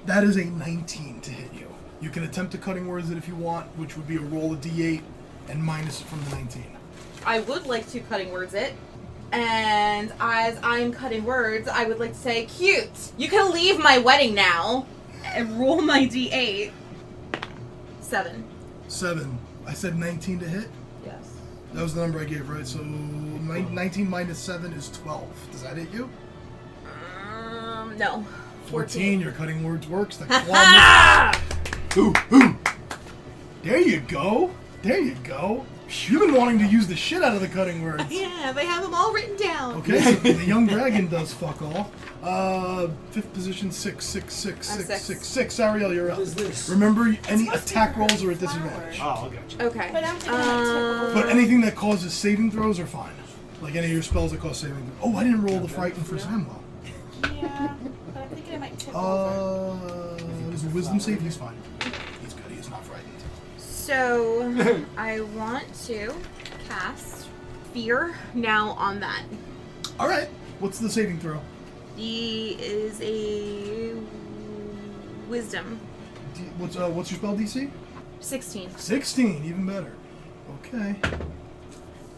That is a 19 to hit you. You can attempt to cutting words it if you want, which would be a roll of d8 and minus it from the 19. I would like to cutting words it. And as I'm cutting words, I would like to say, cute. You can leave my wedding now. And roll my d8. 7. 7. I said 19 to hit. Yes. That was the number I gave, right? So 19 minus 7 is 12. Does that hit you? No. 14. Your cutting words works. The claw misses. Ooh. There you go. There you go. You've been wanting to use the shit out of the cutting words. Yeah, they have them all written down. Okay, so the young dragon does fuck all. 5th position, 6. I'm 6. Sarielle, you're up. What is this? Remember, any supposed to attack be rolls are at flower. disadvantage. Oh, I gotcha. Okay. But I'm thinking I tip over. But anything that causes saving throws are fine. Like any of your spells that cause saving throws. Oh, I didn't roll the frighten for Samwell. Yeah, but I'm thinking I might tip over. Is a wisdom save? He's fine. He's good. He's not frightened. So, I want to cast Fear now on that. All right. What's the saving throw? He is a Wisdom. What's your spell DC? 16. 16, even better. Okay.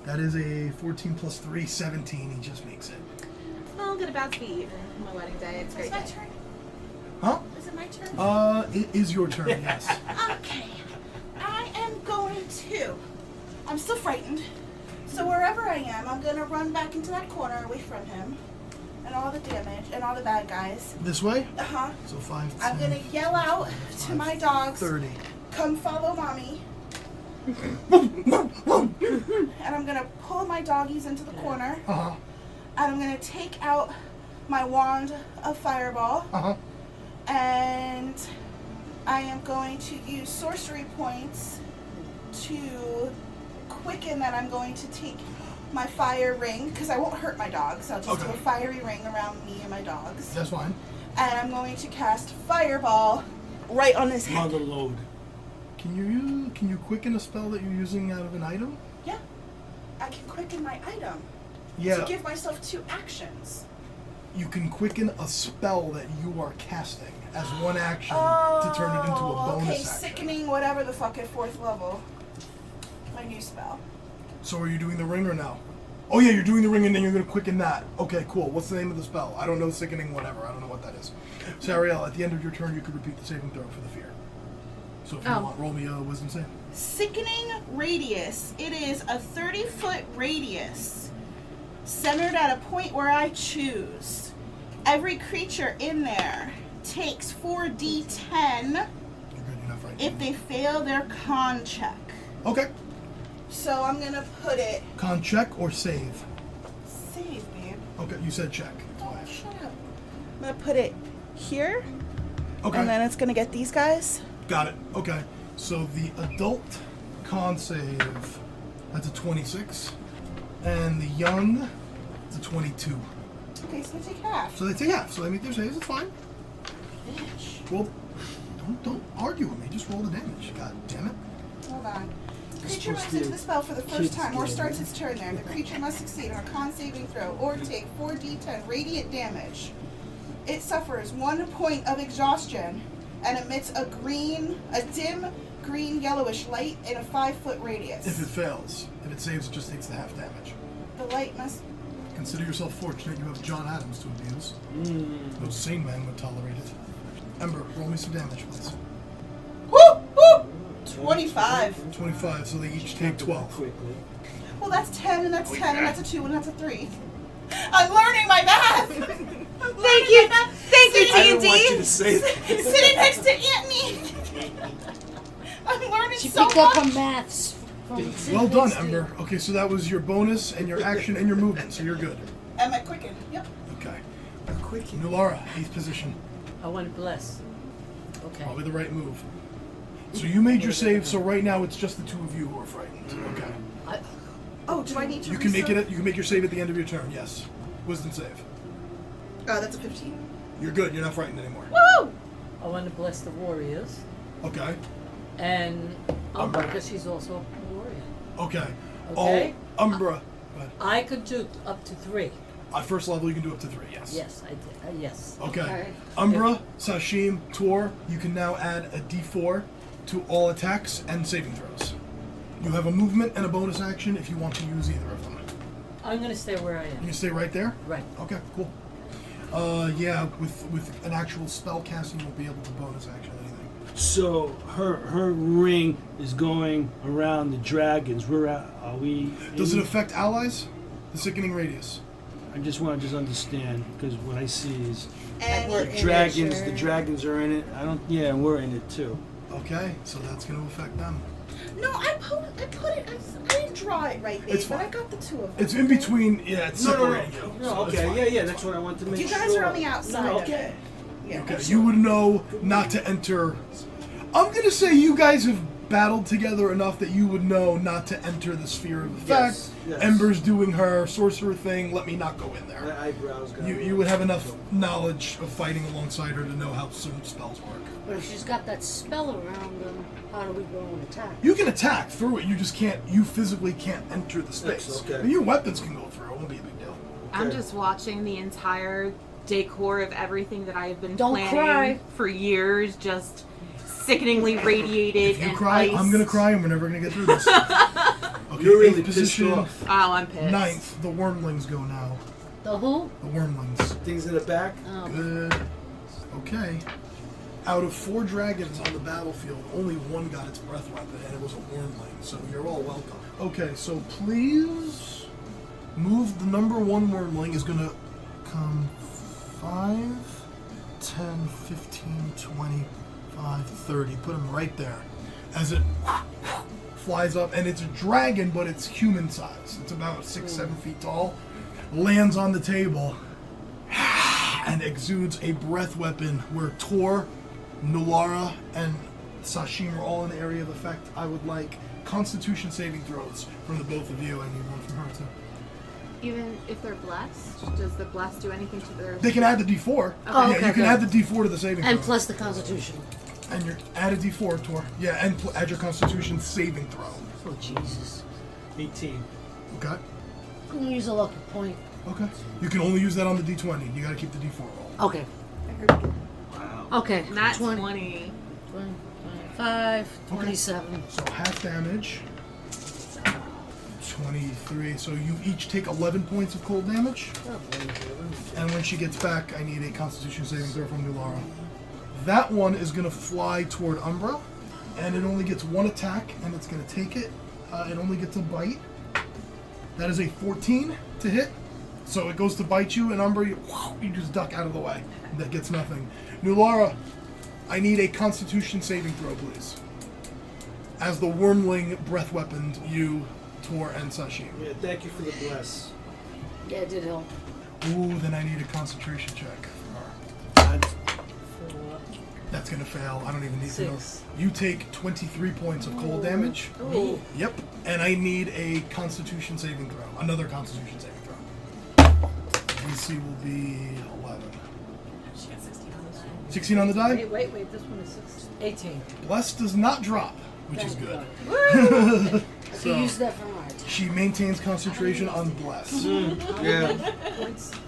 That is a 14 plus 3, 17. He just makes it. I'll get a bad speed on my wedding day. It's a Is great it my day. turn? Huh? Is it my turn? It is your turn, yes. Okay. I am going to. I'm still frightened. So wherever I am, I'm going to run back into that corner away from him. And all the damage and all the bad guys. This way? Uh-huh. So 5, 10, I'm going to yell out to my dogs, 30. come follow mommy. And I'm going to pull my doggies into the corner. Uh-huh. And I'm going to take out my wand of fireball. Uh-huh. And I am going to use sorcery points to quicken that I'm going to take my fire ring, because I won't hurt my dogs. I'll just do a fiery ring around me and my dogs. That's fine. And I'm going to cast fireball right on his head. Mother load. Can you quicken a spell that you're using out of an item? Yeah. I can quicken my item Yeah. to give myself 2 actions. You can quicken a spell that you are casting as one action to turn it into a bonus okay, action. sickening whatever the fuck at 4th level. My new spell. So are you doing the ring or no? Oh yeah, you're doing the ring and then you're going to quicken that. Okay, cool. What's the name of the spell? I don't know, sickening whatever. I don't know what that is. Sarielle, at the end of your turn, you could repeat the saving throw for the fear. So if you want, roll me a wisdom save. Sickening radius. It is a 30-foot radius centered at a point where I choose. Every creature in there takes 4d10 You're good, you're not frightened. if they fail their con check. Okay. So I'm gonna put it. Con check or save? Save, babe. Okay, you said check. Oh, shut up. I'm gonna put it here, Okay. and then it's gonna get these guys. Got it. Okay. So the adult con save, that's a 26. And the young, it's a 22. Okay, so take half. So they take half. So they make their saves. It's fine. Bitch. Well, don't argue with me. Just roll the damage. God damn it. Hold on. It's Creature supposed moves into to the spell for the first kids time or game. starts its turn there. The creature must succeed on a con saving throw or take 4d10 radiant damage. It suffers 1 point of exhaustion and emits a dim green yellowish light in a 5-foot radius. If it fails, if it saves, it just takes the half damage. The light must. Consider yourself fortunate you have John Adams to abuse. No sane man would tolerate it. Ember, roll me some damage, please. Woo! Woo! 25. 25, so they each take 12. Quickly. Well, that's 10, and that's 10, and that's a 2, and that's a 3. I'm learning my math! Thank you, I didn't want you D&D. to say that. Sitting next to Anthony! I'm learning She so picked up much! her maths. From Well done, Sydney. Ember. Okay, so that was your bonus and your action and your movement, so you're good. And my quicken, yep. Okay. Quick. Nulara, 8th position. I want to bless. Okay. Probably the right move. So you made your save, so right now it's just the two of you who are frightened. Okay. I, Oh, do I need to You can make reset? it. You can make your save at the end of your turn. Yes. Wisdom save. Oh, that's a 15. You're good. You're not frightened anymore. Woo! I want to bless the warriors. Okay. And Umbra, because she's also a warrior. Okay. Okay. Oh, Umbra. Go ahead. I could do up to 3. At first level, you can do up to 3. Yes. Yes, I did. Yes. Okay. Okay. Umbra, Sashim, Tor, you can now add a D4 to all attacks and saving throws. You have a movement and a bonus action if you want to use either of them. I'm going to stay where I You am. can stay right there? Right. Okay, cool. Yeah, with an actual spell casting, you won't be able to bonus action anything. So her ring is going around the dragons. Are we? Does it affect allies? The sickening radius. I just want to understand because what I see is And We're the in it, dragons. sure. The dragons are in it. I don't. Yeah, we're in it too. Okay, so that's going to affect them. no, I put it. I didn't draw it right, babe, It's but I fine. got the two of them. It's in between. Yeah, it's separating you. No, so it's okay, fine. yeah, It's that's fine. what I want to make You sure. guys are on the outside. No, of okay. it. Yeah. Okay, you would know not to enter. I'm gonna say you guys have battled together enough that you would know not to enter the sphere of effect. Yes, yes. Ember's doing her sorcerer thing. Let me not go in My there. eyebrows got. You would have enough knowledge of fighting alongside her to know how certain spells work. But if she's got that spell around them, how do we go and attack? You can attack through it. You just can't. You physically can't enter the space. Yes, okay. But your weapons can go through. It won't be a big deal. I'm just watching the entire decor of everything that I have been Don't planning cry. for years, just sickeningly radiated If you and cry, iced. I'm gonna cry, and we're never gonna get through this. Okay, You're really 8th pissed position. off. Oh, I'm pissed. 9th. The wormlings go now. The who? The wormlings. Things in the back. Oh. Good. Okay. Out of 4 dragons on the battlefield, only one got its breath weapon, and it was a wormling, so you're all welcome. Okay, so please move the number 1 wormling is going to come 5, 10, 15, 25, 30. Put him right there. As it flies up, and it's a dragon, but it's human size. It's about 6, 7 feet tall. Lands on the table and exudes a breath weapon where Tor, Nulara, and Sashim are all in the area of effect. I would like Constitution saving throws from the both of you. I need one from her too. Even if they're blessed, does the bless do anything to their... They can add the D4. Oh, Yeah, okay, you can good. add the D4 to the saving And throw. plus the Constitution. And you're add a D4, Tor. Yeah, and add your Constitution saving throw. Oh, Jesus. 18. Okay. I'm going to use a lucky point. Okay. You can only use that on the D20. You got to keep the D4 roll. Okay. Wow. Okay. Not 20, 20. 25, 27. So half damage. 23. So you each take 11 points of cold damage. And when she gets back, I need a Constitution saving throw from Nulara. That one is going to fly toward Umbra, and it only gets 1 attack, and it's going to take it. It only gets a bite. That is a 14 to hit. So it goes to bite you, and Umbra, you just duck out of the way. That gets nothing. Nulara, I need a Constitution saving throw, please. As the wormling breath weaponed you Tor, and Sashim. Yeah, thank you for the bless. Yeah, it did help. Ooh, then I need a concentration check for her. And That's gonna fail. I don't even need to know. 6. You take 23 points of cold damage. Me. Yep. And I need a Constitution saving throw. Another Constitution saving throw. DC will be 11. She got 16 on the die. 16 on the die? Wait. This one is 6. 18. Bless does not drop, which is Thank good. God. I can use that for March. She maintains concentration on Bless. yeah,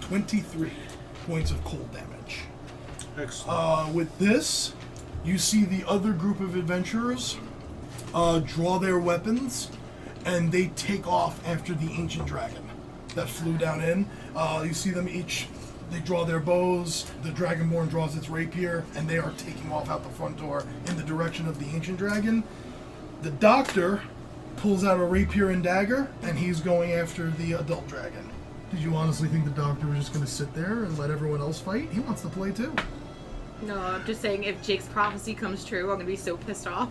23 points of cold damage. excellent. With this, you see the other group of adventurers draw their weapons, and they take off after the ancient dragon that flew down in. You see them each, they draw their bows, the dragonborn draws its rapier, and they are taking off out the front door in the direction of the ancient dragon. The doctor pulls out a rapier and dagger, and he's going after the adult dragon. Did you honestly think the doctor was just going to sit there and let everyone else fight? He wants to play too. No, I'm just saying if Jake's prophecy comes true, I'm gonna be so pissed off.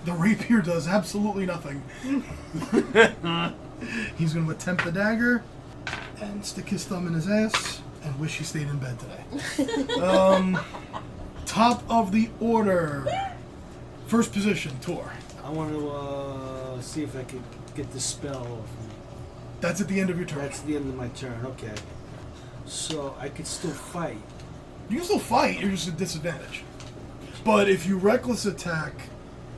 The rapier does absolutely nothing. He's going to attempt the dagger and stick his thumb in his ass and wish he stayed in bed today. Top of the order. First position, Tor. I want to see if I could get the spell off me. That's at the end of your turn. That's the end of my turn, okay. So I could still fight. You can still fight, you're just at disadvantage. But if you reckless attack,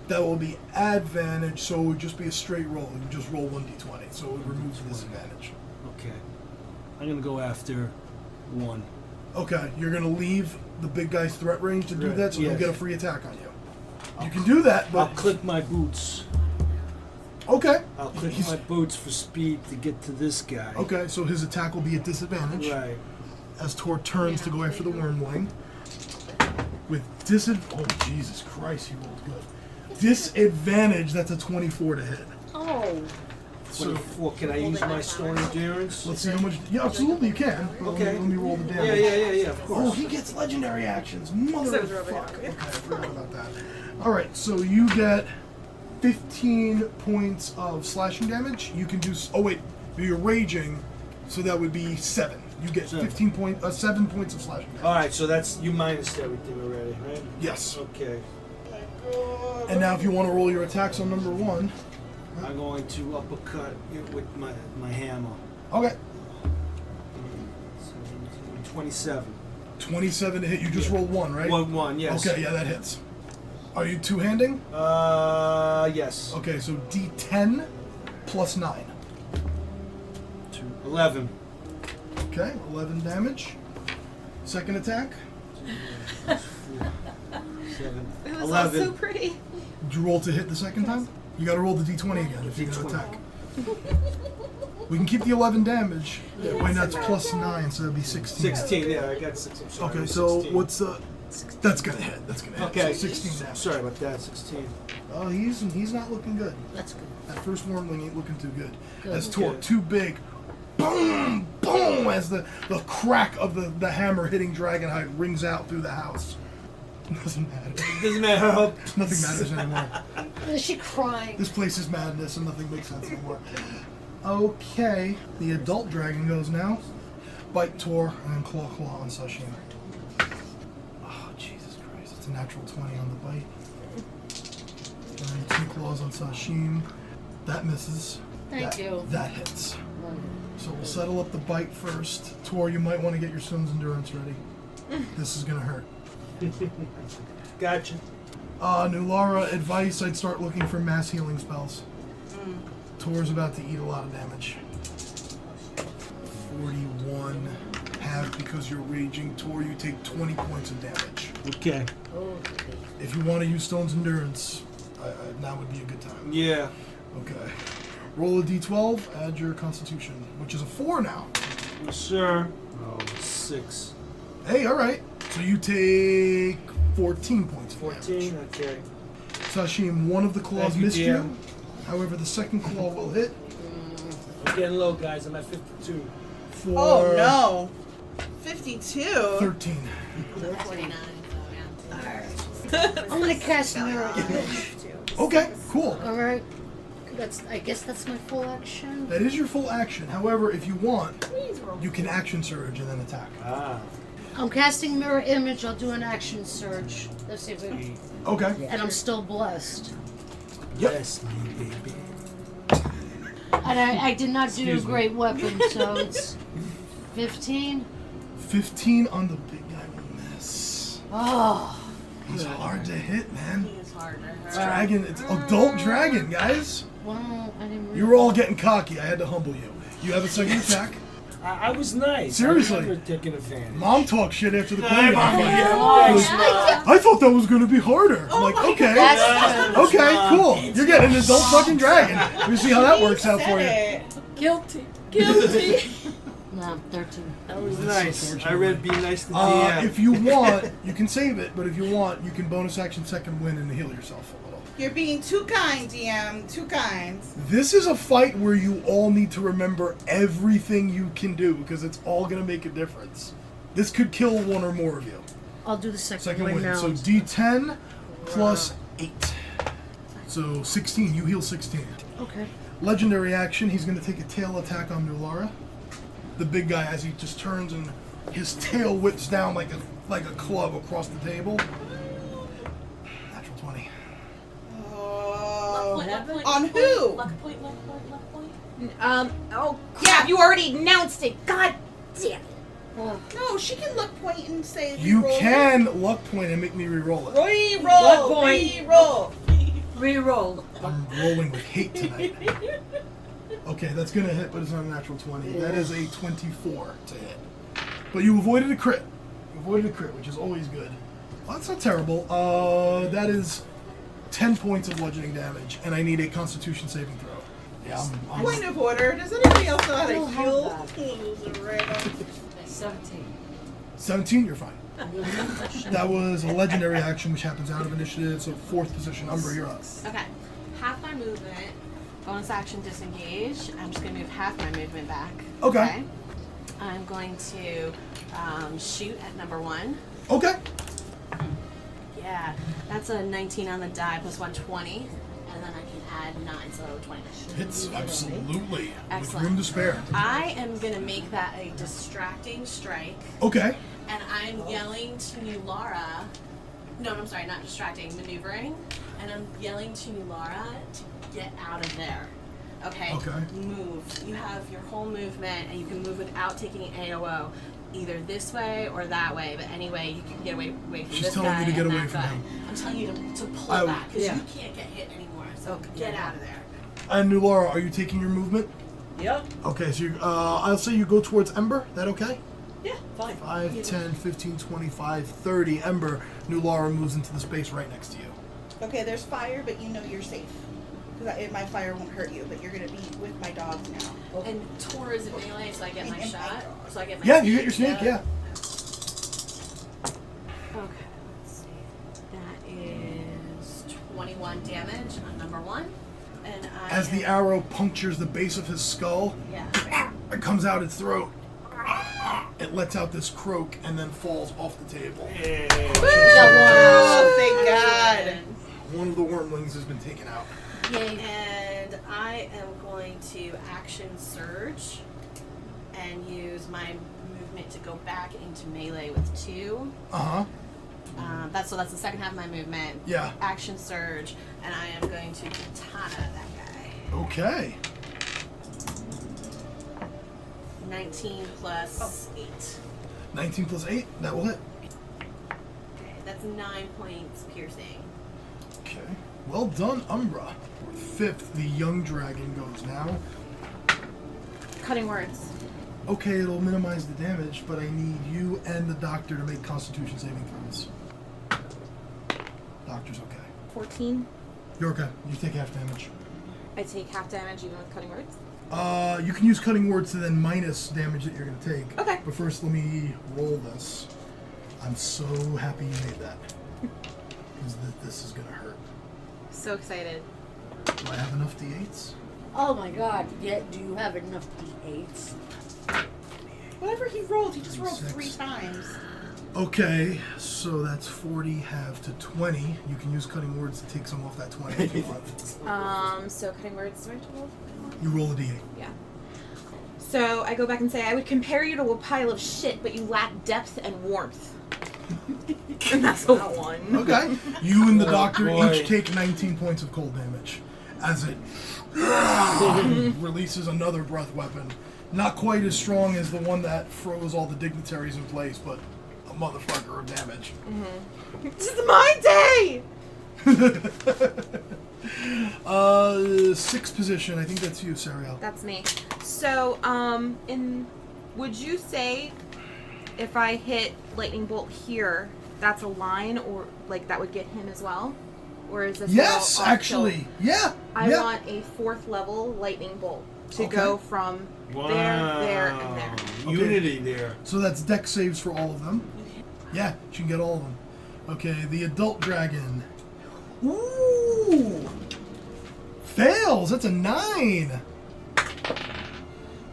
that will be advantage, so it would just be a straight roll. You would just roll 1d20, so it would remove the disadvantage. Okay. I'm going to go after 1. Okay, you're going to leave the big guy's threat range to do Right, that, so he'll yes. get a free attack on you. You can do that, but... I'll click my boots. Okay. I'll click He's- my boots for speed to get to this guy. Okay, so his attack will be at disadvantage Right. as Tor turns to go after the wormling. With oh Jesus Christ, he rolled good. Disadvantage, that's a 24 to hit. Oh. 24. Can I use my stone endurance? Let's see how much. Yeah, absolutely you can. But Okay. Let me roll the damage. Yeah, of Oh, course. he gets legendary actions. Mother So of is Robert. fuck. Okay, I forgot about that. Alright, so you get 15 points of slashing damage. You can do. Oh, wait. You're raging, so that would be 7. You get 7 points of slashing damage. Alright, so that's, you minus everything already, right? Yes. Okay. And now, if you want to roll your attacks on number 1. I'm going to uppercut it with my hammer. Okay. 27. 27 to hit. You just rolled 1, right? 1, yes. Okay, yeah, that hits. Are you two-handing? Yes. Okay, so D10 plus 9. 11. Okay, 11 damage. Second attack. 7. It was 11. all so pretty. Did you roll to hit the second time? You gotta roll the D20 again if you're gonna attack. We can keep the 11 damage. Wait, that's plus 9, so that'd be 16. 16, yeah, I got 6. I'm sorry. Okay, so 16. what's the... That's gonna hit. That's gonna hit. Okay, So 16 damage. Sorry about that, 16. Oh, he's not looking good. That's good. That first wormling ain't looking too good. Good. As Tor, Okay. too big. Boom! Boom! As the crack of the hammer hitting Dragonhide rings out through the house. Doesn't matter. Doesn't matter. Nothing matters anymore. Is she crying? This place is madness and nothing makes sense anymore. Okay, the adult dragon goes now. Bite Tor and then claw on Sashim. Oh, Jesus Christ. It's a natural 20 on the bite. And then 2 claws on Sashim. That misses. Thank you. That hits. So we'll settle up the bite first. Tor, you might want to get your Stone's Endurance ready. This is going to hurt. Gotcha. Nulara, advice, I'd start looking for mass healing spells. Tor's about to eat a lot of damage. 41 half because you're raging. Tor, you take 20 points of damage. Okay. If you want to use Stone's Endurance, now would be a good time. Yeah. Okay. Roll a d12, add your Constitution, which is a 4 now. Yes, sir. Oh, 6. Hey, alright. So you take 14 points of 14, damage. okay. Sashim, one of the claws Thank you, missed DM. you. However, the second claw will hit I'm getting low, guys. I'm at 52. for Oh no. 52. 13. 49. I'm gonna cast Mirror Image. Okay, cool. Alright? I guess that's my full action. That is your full action. However, if you want, Please roll. you can action surge and then attack. Ah. I'm casting mirror image. I'll do an action surge. Let's see if it. Okay. And I'm still blessed. Yes, my baby. And I did not do Excuse me. great weapon, so it's 15. 15 on the big guy will miss. Oh. He's hard to hit, man. It's harder. It's dragon. It's adult dragon, guys. Well, I didn't. You were all getting cocky. I had to humble you. You have a second attack. I was nice. Seriously. I remember taking advantage. Mom talked shit after the Hey, plane. Mom, I thought that was going to be harder. I'm like, okay. That's Okay, cool. You're getting an adult fucking dragon. Let me see how that works out for you. Guilty. No, 13. That was That's nice. I unfortunate. read Be Nice to DM. If you want, you can save it, but if you want, you can bonus action second win and heal yourself a little. You're being too kind, DM. Too kind. This is a fight where you all need to remember everything you can do because it's all going to make a difference. This could kill one or more of you. I'll do the second, Second win win. now. So D10 plus 8. So 16. You heal 16. Okay. Legendary action. He's going to take a tail attack on Nulara. The big guy, as he just turns and his tail whips down like a club across the table. Natural 20. Oh. Luck point. On who? Luck point. Oh crap! You already announced it. God damn it! Well, No, she can look point and say You re-roll can luck point and make me re-roll it. it. Luck Re-roll. point. Re-roll. Reroll. I'm rolling with hate tonight. Okay, that's going to hit, but it's not a natural 20. That is a 24 to hit. But you avoided a crit. You avoided a crit, which is always good. Well, that's not terrible. That is 10 points of bludgeoning damage, and I need a Constitution saving throw. Yeah, I'm Point of order. Does anybody else know how to I don't have heal? that. Random. 17. 17, you're fine. That was a legendary action, which happens out of initiative, so 4th position. Umbra, you're up. Okay, half my movement. Bonus action disengage. I'm just gonna move half my movement back. Okay. I'm going to shoot at number 1. Okay. Yeah, that's a 19 on the die plus 120, and then I can add 9, so 20. Hits, absolutely. With Excellent. room to spare. I am gonna make that a distracting strike, Okay. and I'm yelling to Nulara. No, I'm sorry, not distracting, maneuvering, and I'm yelling to Nulara to get out of there. Okay. Okay. Move. You have your whole movement, and you can move without taking AOO. Either this way or that way, but anyway, you can get away from She's this telling guy you to get and away that from guy. him. I'm telling you to pull I- back because yeah. you can't get hit anymore. So get out of there. And Nulara, are you taking your movement? Yep. Okay, so I'll say you go towards Ember. That okay? Yeah, fine. 5, 10, 15, 25, 30. Ember, Nulara moves into the space right next to you. Okay, there's fire, but you know you're safe. Because my fire won't hurt you, but you're going to be with my dogs now. And Tor is in melee, so I get my shot. So I get my Yeah, sneak, you get your snake, yeah. Okay, let's see. That is 21 damage on number 1. And I As the am- arrow punctures the base of his skull, Yeah. it comes out its throat. It lets out this croak and then falls off the table. Oh, thank God. One of the wormlings has been taken out. yay. And I am going to action surge and use my movement to go back into melee with 2. Uh-huh. That's the second half of my movement. Yeah. Action surge, and I am going to katana that guy. Okay. 19 plus 8. 19 plus 8, that will hit. Okay, that's 9 points piercing. Okay. Well done, Umbra. 5th, the young dragon goes now. Cutting words. Okay, it'll minimize the damage, but I need you and the doctor to make Constitution saving throws. Doctor's okay. 14. You're okay. You take half damage. I take half damage even with cutting words. You can use cutting words to then minus damage that you're going to take. Okay. But first, let me roll this. I'm so happy you made that. Because this is going to hurt. So excited. Do I have enough D8s? Oh my god. Yeah, do you have enough D8s? Whatever he rolled, he just rolled 6. 3 times. Okay, so that's 40 half to 20. You can use cutting words to take some off that 20 if you want. So cutting words. You roll a d8. Yeah. So I go back and say, I would compare you to a pile of shit, but you lack depth and warmth. And that's a 1. Okay. You and the Oh, doctor boy. each take 19 points of cold damage as it releases another breath weapon. Not quite as strong as the one that froze all the dignitaries in place, but a motherfucker of damage. This is my day! 6th position. I think that's you, Sarielle. That's me. So, would you say if I hit lightning bolt here, that's a line, or like that would get him as well? Or is this Yes, all off actually. Yeah. I yeah. want a 4th level lightning bolt to Okay. go from there, and there. Unity there. So that's deck saves for all of them. Yeah, you can get all of them. Okay, the adult dragon. Ooh! Fails! That's a 9!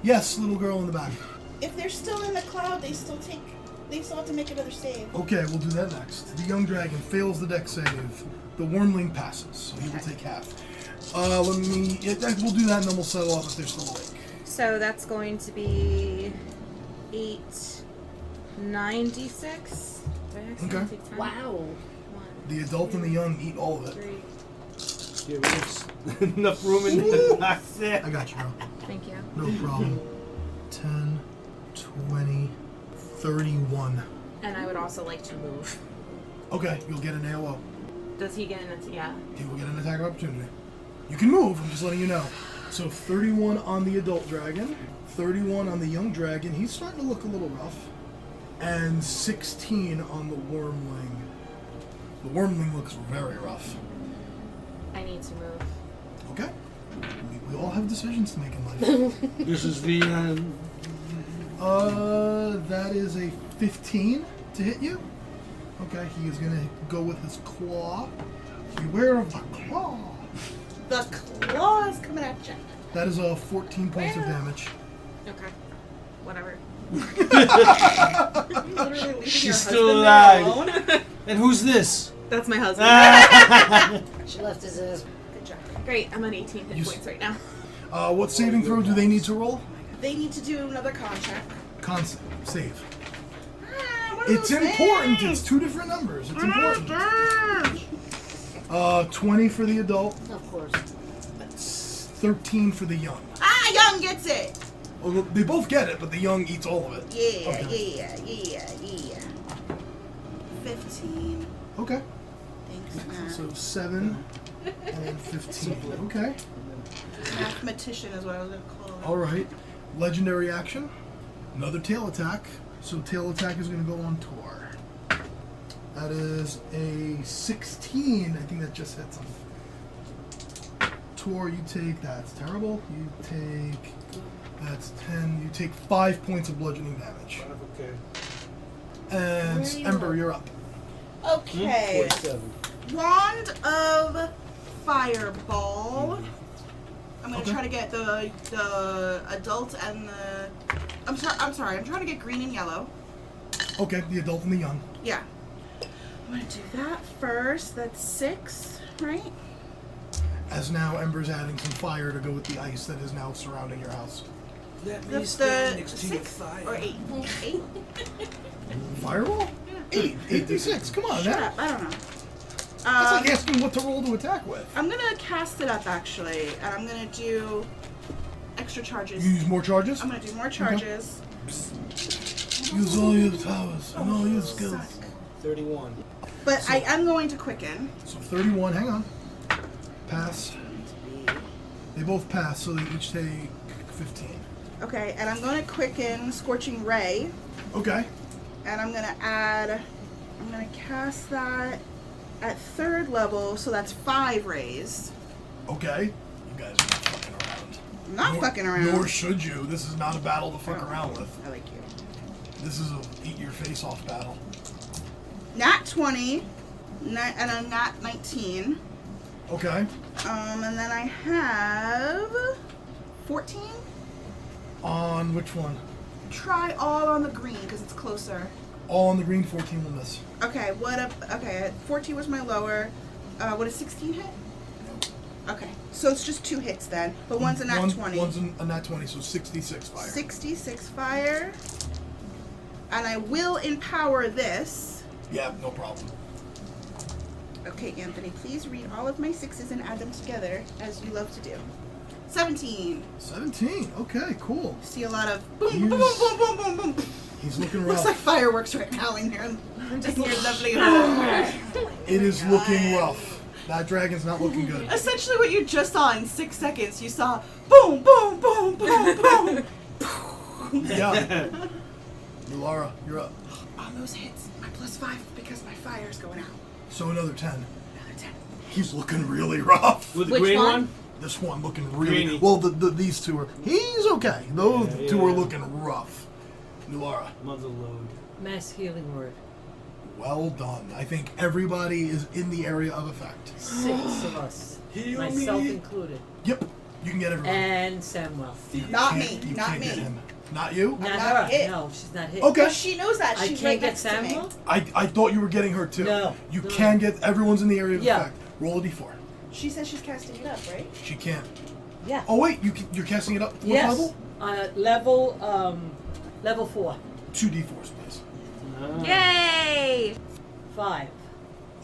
Yes, little girl in the back. If they're still in the cloud, they still have to make another save. Okay, we'll do that next. The young dragon fails the deck save. The wormling passes, so he will take half. We'll do that and then we'll settle up if they're still awake. So that's going to be 8, 96. Okay. Wow. The adult and the young eat all of it. 3. Yeah, we have enough room in the box there. I got you, bro. Thank you. No problem. 10, 20, 31. And I would also like to move. Okay, you'll get an AOO. Does he get an yeah? He will get an attack of opportunity. You can move, I'm just letting you know. So 31 on the adult dragon, 31 on the young dragon. He's starting to look a little rough. And 16 on the wormling. The wormling looks very rough. I need to move. Okay. We all have decisions to make in life. This is the That is a 15 to hit you. Okay, he is going to go with his claw. Beware of the claw. The claw is coming at you. That is 14 points of damage. Okay. Whatever. Literally leaving She's your still husband there alive. alone. And who's this? That's my husband. She left his ass. Good job. Great. I'm on 18 hit You points right now. What saving throw do they need to roll? They need to do another con check. Constant save. What are It's those important. things? It's 2 different numbers. It's important. 20 for the adult, Of course. 13 for the young. Young gets it. Well, they both get it, but the young eats all of it. Yeah, Okay. yeah. 15. Okay. Thanks, Matt. So 7 and 15. Okay. Mathematician is what I was going to call it. All right. Legendary action. Another tail attack. So tail attack is going to go on Tor. That is a 16. I think that just hits him. Tor, you take, that's terrible. You take, that's 10. You take 5 points of bludgeoning damage. Okay. And Where are you Ember, at? you're up. Okay. 47. Wand of Fireball. I'm gonna Okay. try to get the adult and the. I'm sorry. I'm trying to get green and yellow. Okay, the adult and the young. Yeah. I'm gonna do that first. That's 6, right? As now Ember's adding some fire to go with the ice that is now surrounding your house. Let me That's stand the next to your 6 fire. or 8. 8. Fireball? 8. 8 to 6. Come on, Shut now. up. I don't know. That's like asking what to roll to attack with. I'm gonna cast it up actually, and I'm gonna do extra charges. You use more charges? I'm gonna do more charges. Use all your powers and all your skills. Suck. 31. But I am going to quicken. So 31, hang on. Pass. They both pass, so they each take 15. Okay, and I'm going to quicken Scorching Ray, Okay. and I'm going to cast that at 3rd level, so that's 5 rays. Okay. You guys are not fucking around. I'm not fucking around. Nor should you. This is not a battle to fuck around with. I like you. This is a eat your face off battle. Nat 20, and a nat 19. Okay. And then I have 14. On which one? Try all on the green because it's closer. All on the green, 14 will miss. Okay, okay, 14 was my lower. What is 16 hit? Okay, so it's just 2 hits then, but one's a nat 20. One's a nat 20, so 66 fire. 66 fire. And I will empower this. Yeah, no problem. Okay, Anthony, please read all of my 6s and add them together, as you love to do. 17. 17, okay, cool. See a lot of boom, boom, boom, boom, boom, boom, boom. He's looking Looks rough. like fireworks right now in here. I'm just in your lovely home. It is looking rough. That dragon's not looking good. Essentially what you just saw in 6 seconds, you saw boom, boom, boom, boom, boom. Yeah. Laura, you're up. On those hits, my +5 because my fire's going out. So another 10. Another 10. He's looking really rough. With the Which green one? This one looking really... Greeny. Well, these two are... He's okay. Those two are looking rough. Laura. Mother load. Mass healing word. Well done. I think everybody is in the area of effect. 6 of us. Heal Myself me. included. Yep. You can get everyone. And Samwell. Not Can't- me, you not can't me. get him. Not you? Not not her. hit. No, she's not hit. Okay. But she knows that. I She's can't right get next to me. Samwell? I thought you were getting her too. No. You No. can get... Everyone's in the area of Yeah. effect. Roll a d4. She says she's casting it up, right? She can't. Yeah. Oh, wait. You're casting it up 4th Yes. level? Level 4. 2 d4s, please. Yay! 5.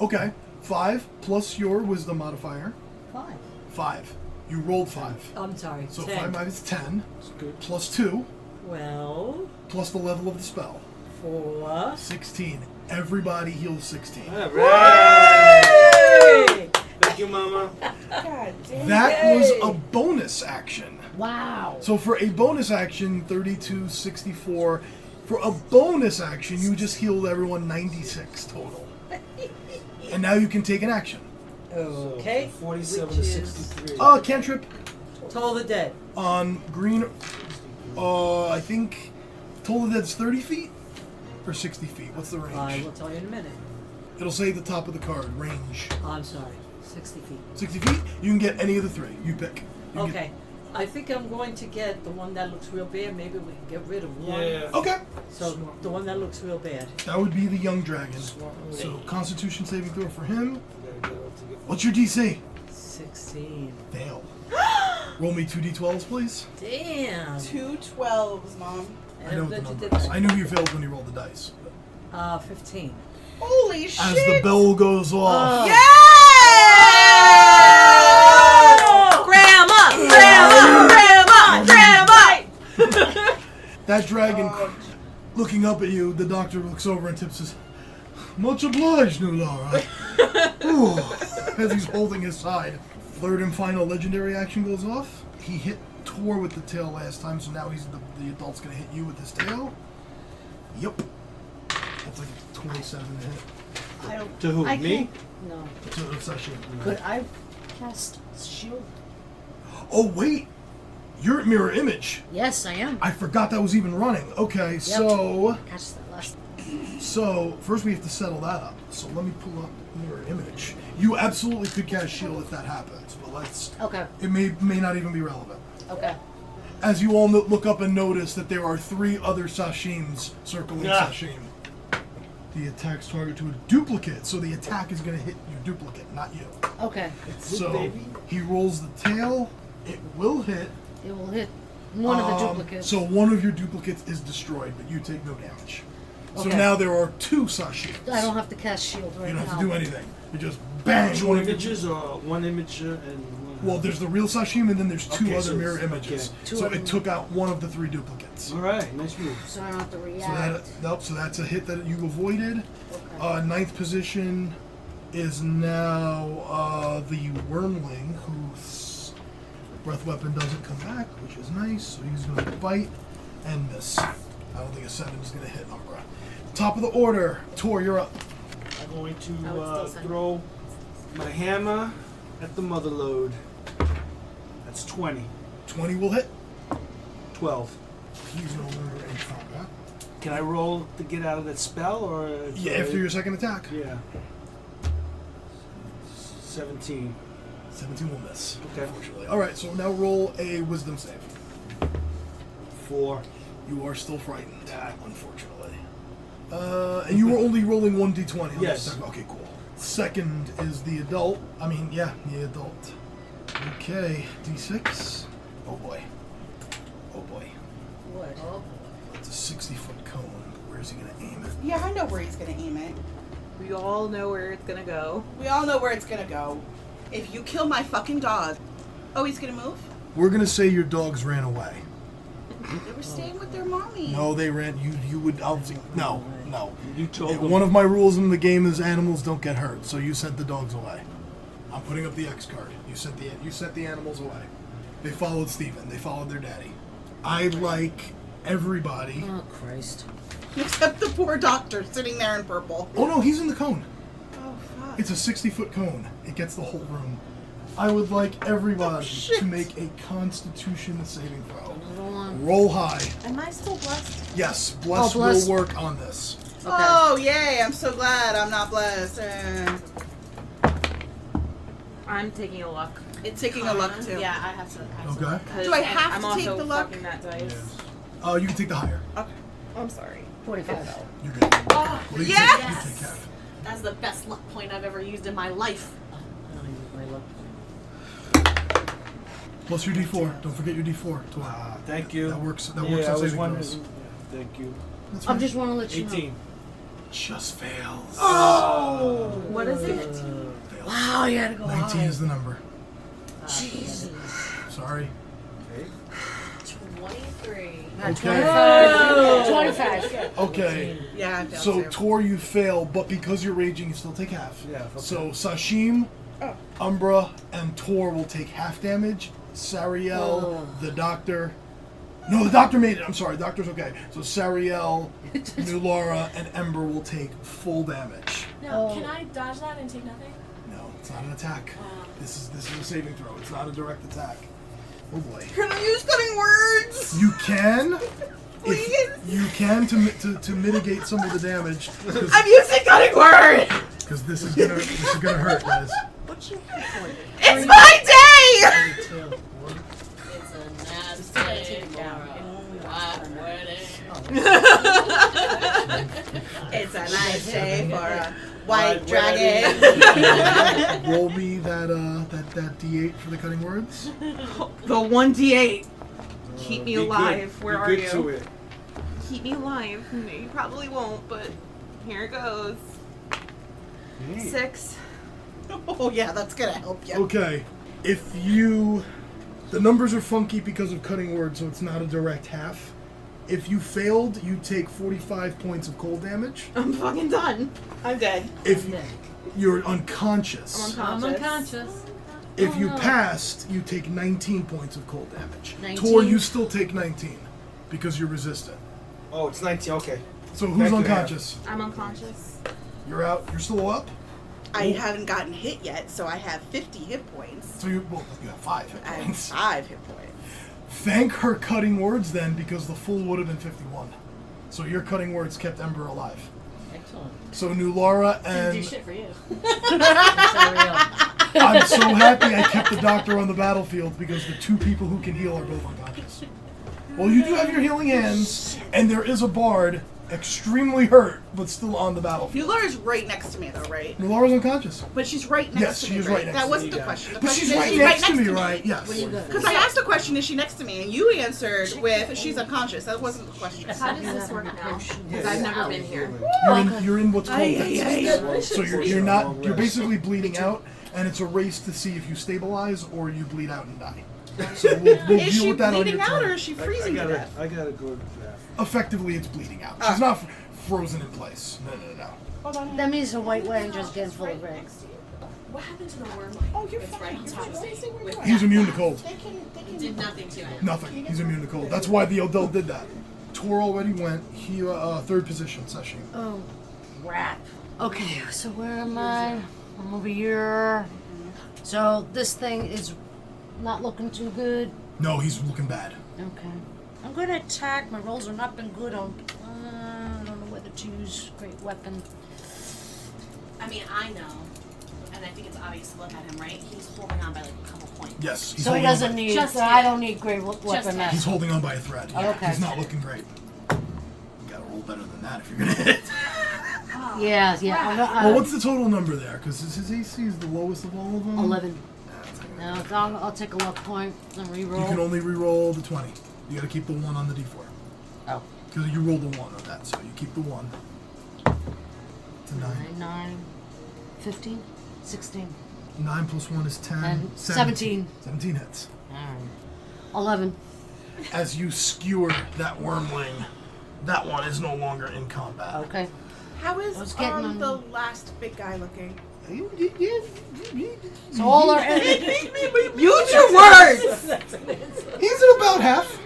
Okay. 5 plus your wisdom modifier. 5. 5. You rolled 5. I'm sorry. So 10. 5 minus 10 That's good. plus 2 Well, plus the level of the spell. 4. 16. Everybody heals 16. All right. Hey! Thank you, Mama. God damn. That was a bonus action. Wow. So for a bonus action, 32, 64. For a bonus action, you just healed everyone 96 total. And now you can take an action. Okay. So 47 Which to is 63. Cantrip Toll the Dead. on green. I think Toll the Dead's 30 feet or 60 feet. What's the range? I will tell you in a minute. It'll say at the top of the card, range. Oh, I'm sorry. 60 feet. 60 feet? You can get any of the 3. You pick. You can Okay. I think I'm going to get the one that looks real bad. Maybe we can get rid of one. Yeah. Get, okay. So the one that looks real bad. That would be the young dragon. So Constitution saving throw for him. What's your DC? 16. Fail. Roll me 2d12s, please. Damn. 2 12s, Mom. I know I'm what the glad you number did is. that. I knew you failed when you rolled the dice. 15. Holy shit! As the bell goes off, Yeah! Grandma! Grandma! Grandma! Grandma! that dragon, looking up at you, the doctor looks over and tips his, much obliged, new Laura. Ooh, as he's holding his side. Third and final legendary action goes off. He hit Tor with the tail last time, so now he's the adult's gonna hit you with his tail. Yep. That's like a 27 to hit. I don't. To who? I Me? can't. No. So it's actually. Could I cast shield? Oh wait, you're at mirror image. Yes, I am. I forgot that was even running. Okay, so Catch that last. first we have to settle that up. So let me pull up mirror image. You absolutely could cast shield if that happens, but let's. Okay. It may not even be relevant. Okay. As you all look up and notice that there are 3 other Sashims circling Sashim. The attack's target to a duplicate, so the attack is going to hit your duplicate, not you. Okay. So baby. he rolls the tail. It will hit. It will hit one of the duplicates. So one of your duplicates is destroyed, but you take no damage. So Okay. now there are 2 Sashims. I don't have to cast shield right You now. don't have to do anything. You just bang 2 one of your. images or 1 image and 1. Well, there's the real Sashim, and then there's 2 Okay, other so mirror it's- images. okay. Two So of it them. took out one of the 3 duplicates. All right, nice move. So I don't have to So react. so that's a hit that you avoided. Okay. 9th position is now the Wormling, whose breath weapon doesn't come back, which is nice. So he's going to bite and miss. I don't think a 7 is going to hit Umbra. Top of the order, Tor, you're up. I'm going to Oh, it's still throw my hammer at the mother load. That's 20. 20 will hit. 12. He's no longer in combat. Can I roll to get out of that spell, or Yeah, after your second attack. Yeah. 17. 17 will miss. Okay. Unfortunately. All right, so now roll a Wisdom save. 4. You are still frightened, unfortunately. And you were only rolling 1d20 on Yes. this time. Okay, cool. Second is the adult. The adult. Okay, d6. Oh boy. Oh boy. What? It's a 60-foot cone. Where's he gonna aim it? Yeah, I know where he's gonna aim it. We all know where it's gonna go. We all know where it's gonna go. If you kill my fucking dog. Oh, he's gonna move? We're gonna say your dogs ran away. They were staying with their mommy. No, they ran. You would. No. You told them. One of my rules in the game is animals don't get hurt, so you sent the dogs away. I'm putting up the X card. You sent the animals away. They followed Steven. They followed their daddy. I'd like everybody. Oh, Christ. Except the poor doctor sitting there in purple. Oh no, he's in the cone. Oh, fuck. It's a 60-foot cone. It gets the whole room. I would like everybody shit. to make a Constitution saving throw. Another one. Roll high. Am I still blessed? Yes, bless bless. will work on this. Okay. Oh, yay. I'm so glad I'm not blessed. I'm taking a luck. It's taking a luck, too. Yeah, I have to. Okay. Cause Do I have I'm to also take the luck? fucking that dice. You can take the higher. Okay. I'm sorry. 45. You're good. Oh, Well, you yes! Take, you take half. that's the best luck point I've ever used in my life. I don't use my luck. Plus your D4. Don't forget your D4. Thank you. That works. That Yeah, works I on was saving wondering. throws. Thank you. That's I fine. just want to let you 18. Just fails. Oh! What is it? Fails. know. Wow, you had to go 19 high. is the number. Jesus. Sorry. 23. Okay. 25. Okay. Yeah, I failed So too. Tor, you fail, but because you're raging, you still take half. Yeah. Okay. So Sashim, Oh. Umbra, and Tor will take half damage. Sarielle, Oh. the doctor. No, the doctor made it. I'm sorry, doctor's okay. So Sarielle, Nulara, and Ember will take full damage. Now, Oh. can I dodge that and take nothing? No, it's not an attack. This is a saving throw. It's not a direct attack. Oh boy. Can I use cutting words? You can. Please? You can to mitigate some of the damage I'm using cutting words! because this is gonna hurt, guys. It's my day! It's a nasty day for a white wedding. It's a nice day for a white dragon. Roll me that D8 for the cutting words. The 1d8. Keep me Be good. alive. Where Be are good you? to it. Keep me alive. No, you probably won't, but here it goes. Neat. 6. Oh, yeah, that's gonna help you. Okay, the numbers are funky because of cutting words, so it's not a direct half. If you failed, you take 45 points of cold damage. I'm fucking done. I'm dead. If you're unconscious. I'm I'm unconscious. If you no. passed, you take 19 points of cold damage. 19? Tor, you still take 19 because you're resistant. Oh, it's 19. Okay. So who's Thank you, unconscious? I'm unconscious. You're out. You're still up. I haven't gotten hit yet, so I have 50 hit points. So you have 5 hit I have points. 5 hit points. Thank her cutting words then, because the full would have been 51. So your cutting words kept Ember alive. Excellent. So Nulara Didn't do and shit for you. Sarielle. I'm so happy I kept the doctor on the battlefield because the 2 people who can heal are both unconscious. Well, you do have your healing hands, and there is a bard extremely hurt, but still on the battlefield. Nulara's right next to me, though, right? Nulara's unconscious. But she's right next Yes, to she me. is right next That to wasn't me, the question. The But question she's is, right next to me, right? Yes. What do you got? Because I asked the question, is she next to me? And you answered with, she's unconscious. That wasn't the question. How does this work now? Because I've never been here. You're in what's called Ay, ay, ay. So you're basically bleeding out, and it's a race to see if you stabilize or you bleed out and die. So we'll Is deal she with that on bleeding your out turn. or is she freezing to death? I gotta go to that. Effectively, it's bleeding out. She's not frozen in place. No. That means the white wedding just getting full of red. What happened to the worm? Oh, you're It's fine. right on You're top of me. fine. With He's immune to cold. They can did nothing to it. Nothing. He's immune to cold. That's why the Odell did that. Tor already went. He third position, Sashim. Oh, crap. Okay, so where am I? I'm over here. So this thing is not looking too good. No, he's looking bad. Okay. I'm going to attack. My rolls have not been good on... I don't know whether to use great weapon. I mean, I know, and I think it's obvious to look at him, right? He's holding on by like a couple points. Yes. He's So he holding on doesn't by- need... Just So I him. don't need great weapon him. now. He's holding on by a thread. Yeah. Okay. He's not looking great. You gotta roll roll better than that if you're gonna hit. Yeah. Well, what's the total number there? Because his AC is the lowest of all of them. 11. That's not gonna No, I'll take a luck point and reroll. You can only re-roll the 20. You gotta keep the 1 on the d4. Oh. Because you rolled the 1 on that, so you keep the 1. It's a 9. 9, 15, 16, 9 plus 1 is 10. and 17. 17 hits. Alright. 11. As you skewer that wormling, that one is no longer in combat. Okay. How is I was getting the last big guy looking? So all our Use your words! He's at about half.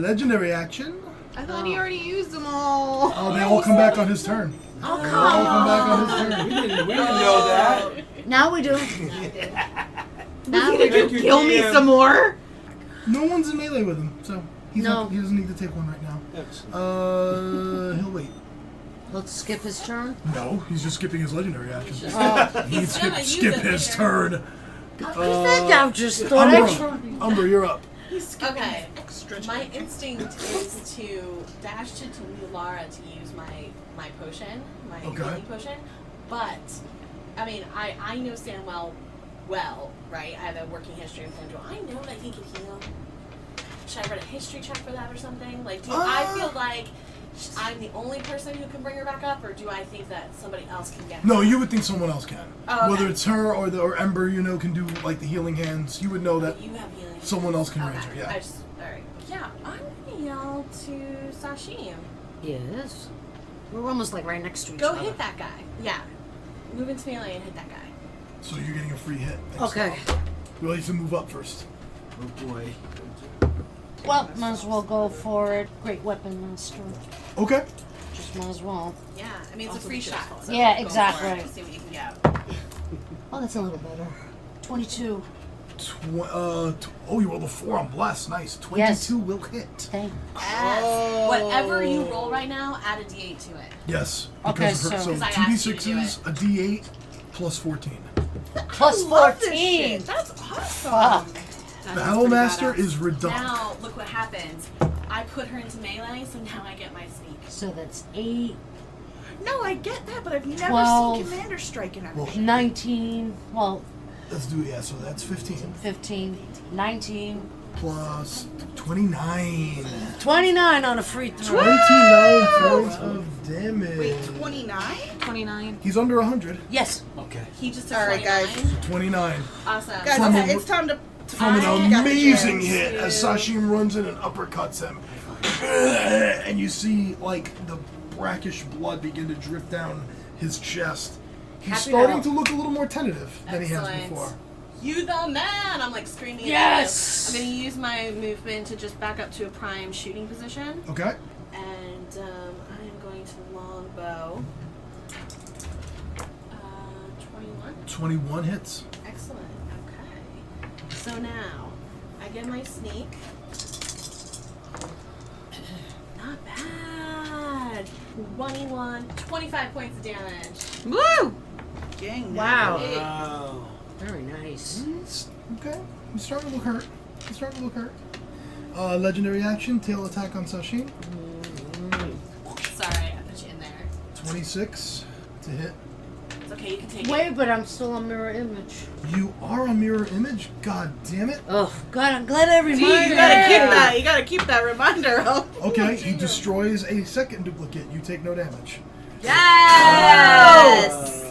Legendary action. I thought he already used them all. Oh, they all come back on his turn. Oh, They all come back on his turn. We didn't know that. now we do. Now we do. Kill me some more. No one's in melee with him, so he No. doesn't need to take one right now. He'll wait. Let's skip his turn. No, he's just skipping his legendary action. Oh. He'd gonna use skip it his later. turn. I just thought extra. Umbra, you're up. Okay. Extra My instinct is to dash to Lara to use my potion, my Okay. healing potion. But I mean, I know Samwell well, right? I have a working history with him. Do I know that he can heal? Should I write a history check for that or something? Like, do I feel like I'm the only person who can bring her back up, or do I think that somebody else can get her? No, you would think someone else can. Oh, okay. Whether it's her or Ember, can do like the healing hands. You would know that You have healing. someone else can Okay. raise her. Yeah. I just, alright. Yeah, I'm gonna yell to Sashim. Yes. We're almost like right next to each Go other. hit that guy. Yeah. Move into melee and hit that guy. So you're getting a free hit. Okay. You'll have to move up first. Oh boy. Well, might as well go for it. Great weapon monster. Okay. Just might as well. Yeah, I mean, it's a free shot. So Yeah, go exactly. for it. See what you can get. Oh, that's a little better. 22. You rolled a 4 on bless. Nice. 22 Yes. will hit. Thank. Whatever you roll right now, add a d8 to it. Yes. Okay, because of her, so- so 'Cause I asked you to do 2d6s, a d8, plus 14. Plus Love this 14. shit. That's awesome. Fuck. Battlemaster is redundant. Now, look what happens. I put her into melee, so now I get my sneak. So that's 8, No, I get that, but I've never 12. seen Commander strike in Well, action. 19. Well, let's do so that's 15 15, 19, plus 29. 29 on a free throw. 29 points of damage. Wait, 29? 29. He's under 100. Yes. Okay. He just took All right, 29. 29. Awesome. Guys, From okay, a- it's time to. From an I got the amazing chance hit to- as Sashim runs in and uppercuts him. And you see, like, the brackish blood begin to drip down his chest. He's Happy starting now. to look a little more tentative than he has Excellent. before. You the man! I'm like screaming. Yes! At you. I'm gonna use my movement to just back up to a prime shooting position, Okay? and I am going to longbow. 21. 21 hits. Excellent. Okay. So now I get my sneak. Not bad. 25 points of damage. Woo! Dang, Wow. Wow. Very nice. Okay. He's starting to look hurt. Legendary action, tail attack on Sashim. Sorry, I put you in there. 26 to hit. It's okay, you can take it. Wait, but I'm still on mirror image. You are a mirror image? God damn it. Oh, God, I'm glad I reminded You gotta keep that. You gotta keep that reminder up. Okay, he destroys a second duplicate. You take no damage. Yes!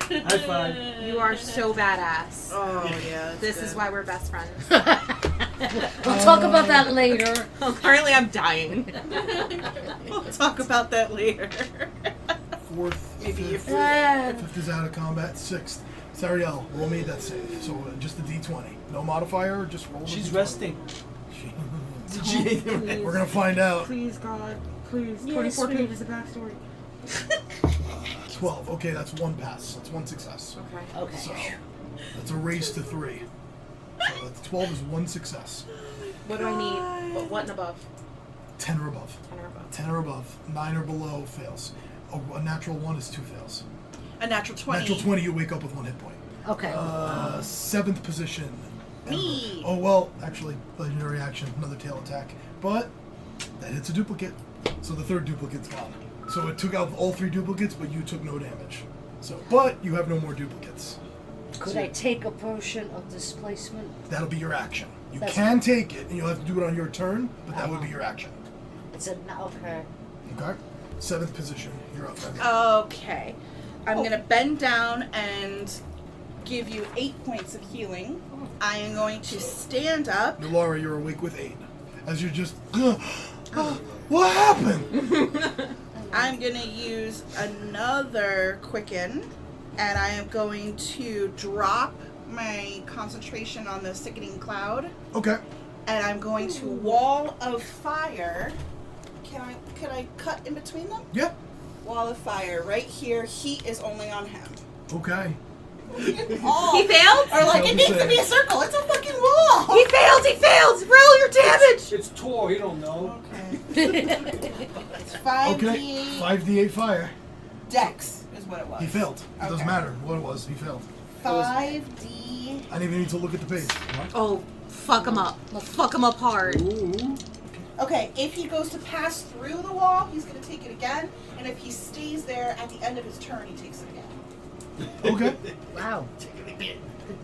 High five. You are so badass. Oh yeah. This is why we're best friends. We'll talk about that later. Currently, I'm dying. We'll talk about that later. Fourth, Maybe you're fifth, fifth is out of combat. Sixth, Sarielle, roll me that save. So just a d20. No modifier, just roll. She's a D20. resting. We're gonna find out. Please, God. Please. Yes, 24 we- pages of backstory. 12. Okay, that's one pass. That's one success. Okay. Okay. So that's a race to 3. So that's 12 is one success. What do I need? What and above? 10 or above. 10 or above. 10 or above. 9 or below fails. A natural 1 is 2 fails. a natural 20. Natural 20, you wake up with 1 hit point. Okay. 7th position. Me. Oh, well, actually, legendary action, another tail attack. But That hits a duplicate. So the third duplicate's gone. So it took out all 3 duplicates, but you took no damage. So, but you have no more duplicates. Could I take a potion of displacement? That'll be your action. You That's can take it, and you'll have to do it on your turn, but that would be your action. It's a okay. Okay? 7th position. You're up. Abby. Okay. I'm going to bend down and give you 8 points of healing. I am going to stand up. Laura, you're awake with 8. As you're just... what happened? I'm going to use another quicken, and I am going to drop my concentration on the sickening cloud. Okay. And I'm going to wall of fire. Can I cut in between them? Yeah. Wall of fire right here. Heat is only on him. Okay. Oh. He failed? Or like, it needs to be a circle. It's a fucking wall. He failed! Roll your damage! It's Tor, you don't know. Okay. It's 5d. Okay. 5d8 fire. Dex is what it was. He failed. It doesn't Okay. matter what it was. He failed. 5d. I didn't even need to look at the page. Oh, fuck him up. Fuck him up hard. Ooh. Okay, if he goes to pass through the wall, he's going to take it again. And if he stays there at the end of his turn, he takes it again. Okay. Wow.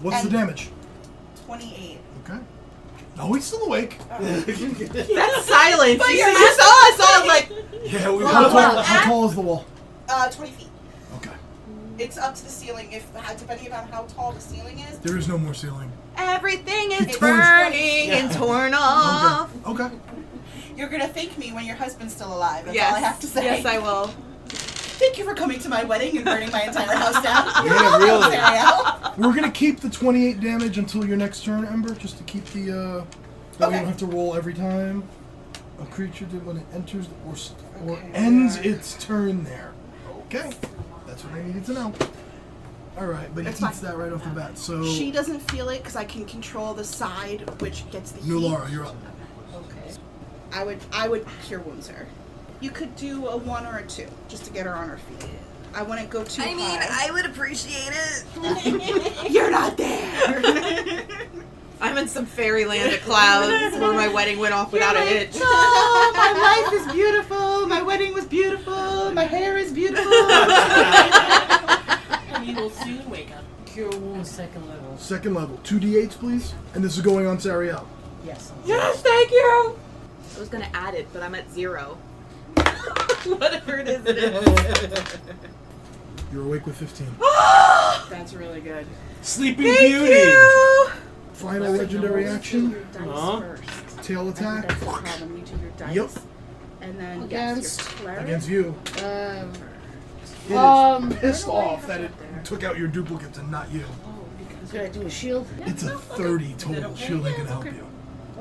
What's the damage? 28. Okay. No, he's still awake. That's silence. But You you're saw us all like, Yeah, we How tall is the wall? 20 feet. Okay. It's up to the ceiling, depending on how tall the ceiling is. There is no more ceiling. everything is It's torn. burning and torn off. Okay. You're going to thank me when your husband's still alive. That's Yes. all I have to say. Yes, I will. Thank you for coming to my wedding and burning my entire house down. Yeah, really. Sarielle. We're gonna keep the 28 damage until your next turn, Ember, just to keep the. That way you don't have to roll every time. A creature did when it enters or ends its turn there. Okay. That's what I needed to know. Alright, but he It's keeps fine. that right off the bat. So She doesn't feel it because I can control the side which gets the heat. New Laura, you're up. Okay. I would cure wounds her. You could do a 1 or a 2 just to get her on her feet. I wouldn't go too high. I would appreciate it. You're not there. I'm in some fairyland of clouds where my wedding went off without a hitch. Oh, my life is beautiful. My wedding was beautiful. My hair is beautiful. And you will soon wake up. Cure wounds, 2nd level. 2nd level. 2d8s, please. And this is going on Sarielle. Yes. Yes, thank you. I was gonna add it, but I'm at 0. Whatever it is, it is. You're awake with 15. That's really good. Sleeping Thank Beauty. you. Final legendary action. Huh? Tail attack. That's the problem. You do your dice. Yep. And then Against- yes, your cleric. Against you. Um, It is pissed off that it took out your duplicates and not you. could I do a shield? It's a 30 total. Shield ain't gonna help you.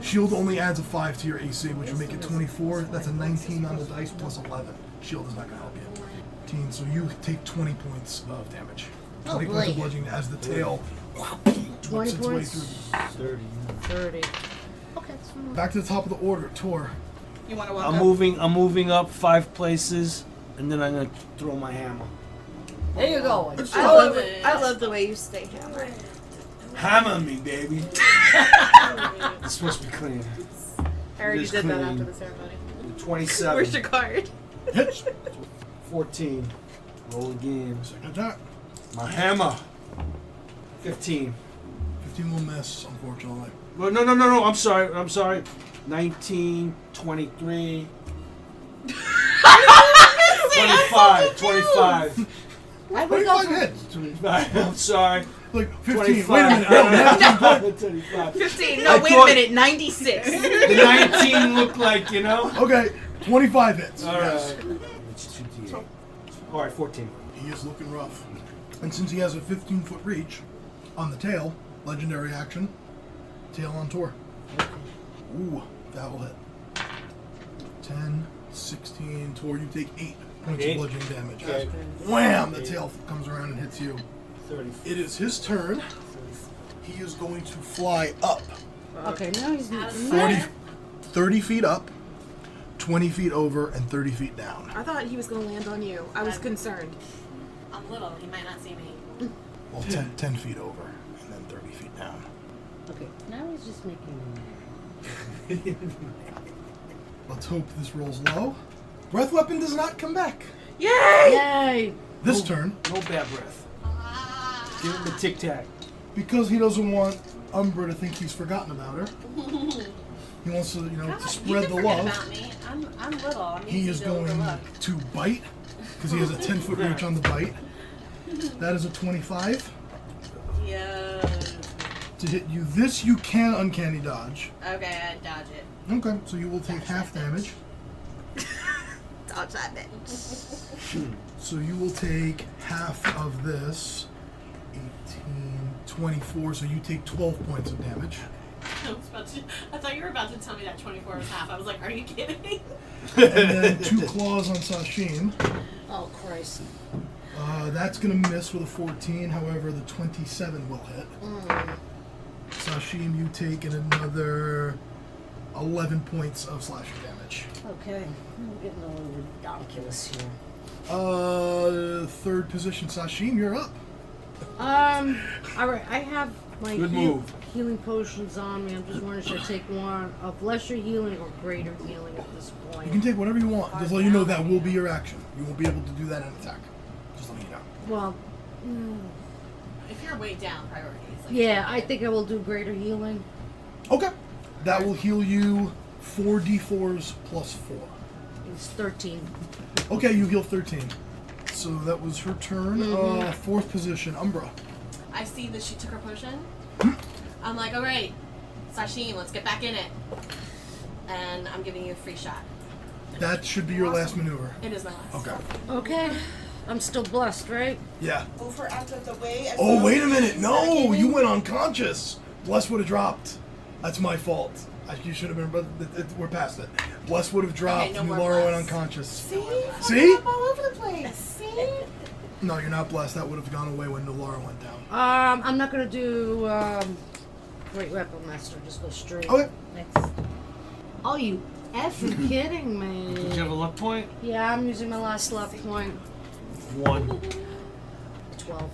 Shield only adds a 5 to your AC, which would make it 24. That's a 19 on the dice plus 11. Shield is not gonna help you. 15, so you take 20 points of damage. 20 points of boy. bludgeoning as the tail 20 whips its way points? through. 30. 30. Okay. Back to the top of the order, Tor. You want to walk I'm up? moving. I'm moving up 5 places, and then I'm gonna throw my hammer. There you go. I love the way you stay hammered. Hammer me, baby. It's supposed to be clean. I already is did that clean. after the ceremony. 27. Where's your card? Hits. 14. Roll again. Second attack. My hammer. 15. 15 will miss, unfortunately. Well, no. I'm sorry. 19, 23. 25. 25. I would go 25 for hits. 25. I'm sorry. Like 15. 25. Wait a minute. No, 25. 15. I No, wait a thought- minute. 96. The 19 looked like, you know? Okay, 25 hits. All Yes. right. It's 2d8. All right, 14. He is looking rough. And since he has a 15-foot reach on the tail, legendary action, tail on Tor. Ooh, that will hit. 10, 16, Tor, you take 8 points of 8. bludgeoning damage. Okay. Wham! The tail comes around and hits you. 30. It is his turn. He is going to fly up. Okay, now he's 30 feet up, 20 feet over, and 30 feet down. I thought he was going to land on you. I was concerned. I'm little. He might not see me. Well, 10 feet over, and then 30 feet down. Okay, now he's just making me mad. Let's hope this rolls low. Breath weapon does not come back. Yay! Yay! This turn, No bad breath. Give him the tic tac. because he doesn't want Umbra to think he's forgotten about her. He wants to, to spread the love. About me. I'm little. I'm He easy is to going overlook. to bite, because he has a 10-foot reach on the bite. That is a 25. Yeah. To hit you, this you can uncanny dodge. Okay, I dodge it. Okay, so you will take half damage. Dodge that bitch. So you will take half of this. 18, 24, so you take 12 points of damage. I thought you were about to tell me that 24 was half. I was like, are you kidding? And then 2 claws on Sashim. Oh, Christ. That's going to miss with a 14, however, the 27 will hit. Sashim, you take another 11 points of slashing damage. Okay. I'm getting a little ridiculous here. Third position, Sashim, you're up. Alright, I have my Good move. healing potions on me. I'm just wondering, should I take one of lesser healing or greater healing at this point? You can take whatever you want. Just let you know that will be your action. You won't be able to do that in attack. Just let me know. Well, If you're way down priorities. Like, yeah, I think I will do greater healing. Okay. That will heal you 4d4s plus 4. It's 13. Okay, you heal 13. So that was her turn. Fourth position, Umbra. I see that she took her potion. I'm like, all right, Sashim, let's get back in it. And I'm giving you a free shot. That should be your last maneuver. It is my last. Okay. Okay. I'm still blessed, right? Yeah. Over out of the way. as Oh, well. wait a minute. No, you went unconscious. Bless would have dropped. That's my fault. You should have been, but we're past it. Bless would have dropped. no more Laura went Bless. unconscious. See? See? I'm all over the place. See? No, you're not blessed. That would have gone away when Laura went down. I'm not gonna do Great Weapon Master. Just go straight. Okay. Next. Oh, you effing kidding me? Did you have a luck point? Yeah, I'm using my last luck point. 1. 12.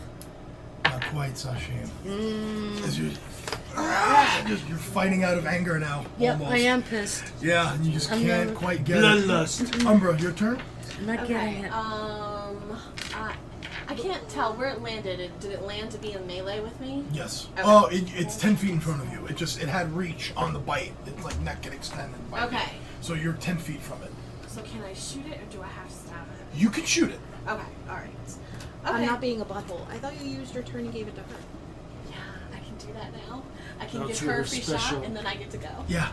Not quite, Sashim. You're fighting out of anger now. Yep, almost. I am pissed. Yeah, and you just I'm can't never- quite get it. Bloodlust. Umbra, your turn? I'm not getting Okay. it. I can't tell where it landed. Did it land to be in melee with me? Yes. Okay. Oh, it's 10 feet in front of you. It had reach on the bite. It's like neck can extend and bite. Okay. So you're 10 feet from it. So can I shoot it or do I have to stab it? You can shoot it. Okay, alright. I'm Okay. not being a butthole. I thought you used your turn and gave it to her. Yeah, I can do that now. I can No, give it's her a your free special- shot and then I get to go. Yeah.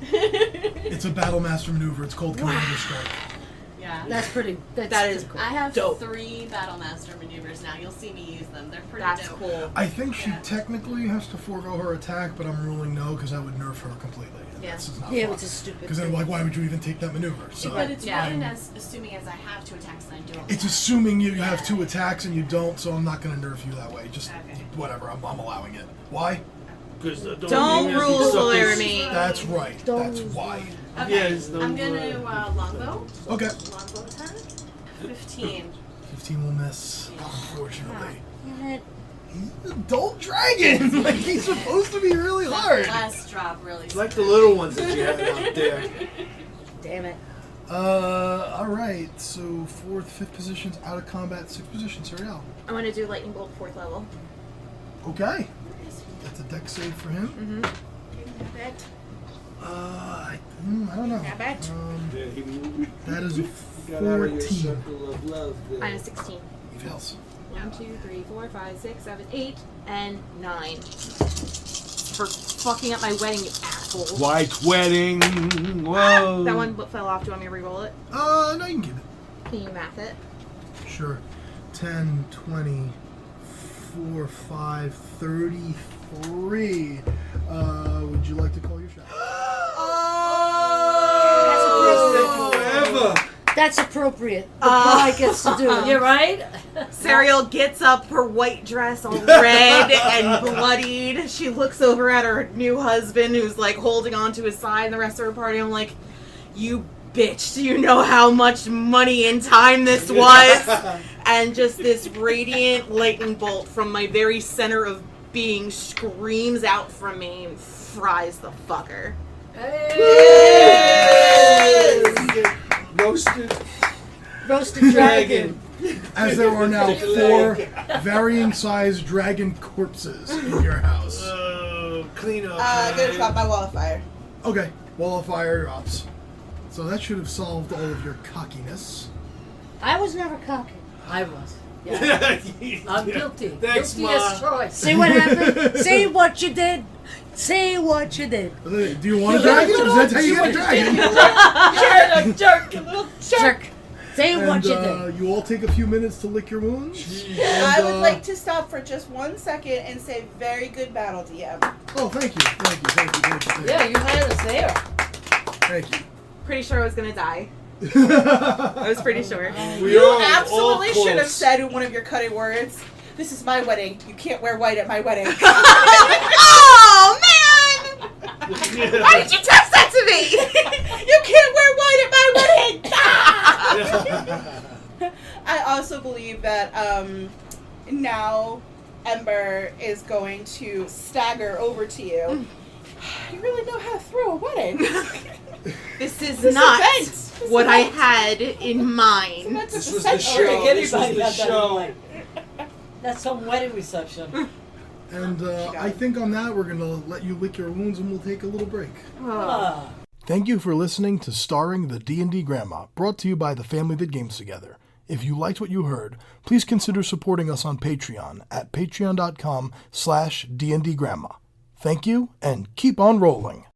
It's a battle master maneuver. It's called Commander Strike. Yeah. That's pretty. That is cool. I have Dope. 3 battle master maneuvers now. You'll see me use them. They're pretty That's dope. cool. I think she technically has to forego her attack, but I'm ruling no because I would nerf her completely. And Yeah. That's just not Yeah, fun. it's a stupid. Because then, like, why would you even take that maneuver? So But it's Yeah. fine as assuming as I have 2 attacks and I don't. it's assuming you have 2 attacks and you don't, so I'm not going to nerf you that way. Just Okay. whatever. I'm allowing it. Why? Because Don't rule lawyer me. That's right. Don't That's lose why. Okay, Yeah, it's I'm no, gonna longbow. Okay. Longbow attack. 15. 15 will miss, unfortunately. Damn it. He's an adult dragon! Like, he's supposed to be really hard. Last drop really. It's like the little ones that you have out there. Damn it. Alright, so 4th, 5th positions, out of combat, 6th position, Sarielle. I'm gonna do lightning bolt 4th level. Okay. That's a dex save for him. I don't know. bet. Yeah, he moved. That is a Got out of your 14. circle of love there. Minus 16. He fails. 1, 2, 3, 4, 5, 6, 7, 8, and 9. For fucking up my wedding, you asshole. White wedding. Whoa. That one fell off. Do you want me to re-roll it? No, you can keep it. Can you math it? Sure. 10, 20, 4, 5, 33. Would you like to call your shot? Forever. That's appropriate. The bride gets to do it. You're right. Sarielle gets up, her white dress all red and bloodied. She looks over at her new husband who's like holding on to his side and the rest of her party. I'm like, you bitch, do you know how much money and time this was? And just this radiant lightning bolt from my very center of being screams out from me and fries the fucker. Hey! Roasted dragon. As there are now 4 varying sized dragon corpses in your house. Clean up. I'm gonna drop my wall of fire. Okay, wall of fire drops. So that should have solved all of your cockiness. I was never cocky. I was. Yeah. I'm guilty. Thanks, guilty Ma. as charged. See what happened? See what you did? See what you did? Do you want a dragon? Is that how you get a dragon? Jerk, you little Jerk. See what And you did? you all take a few minutes to lick your wounds. I would like to stop for just 1 second and say, very good battle, DM. Oh, thank you. Yeah, you had us there. Thank you. Pretty sure I was gonna die. I was pretty sure. You absolutely should have said in one of your cutting words, "This is my wedding. You can't wear white at my wedding." Oh man! Why did you test that to me? You can't wear white at my wedding. I also believe that now Ember is going to stagger over to you. You really know how to throw a wedding. This is This not event. what I had in mind. This was the show. This was the show. That's some wedding reception. And I think on that, we're going to let you lick your wounds and we'll take a little break. Ah. Thank you for listening to Starring the D&D Grandma, brought to you by the family that games together. If you liked what you heard, please consider supporting us on Patreon at patreon.com/DndGrandma. Thank you, and keep on rolling.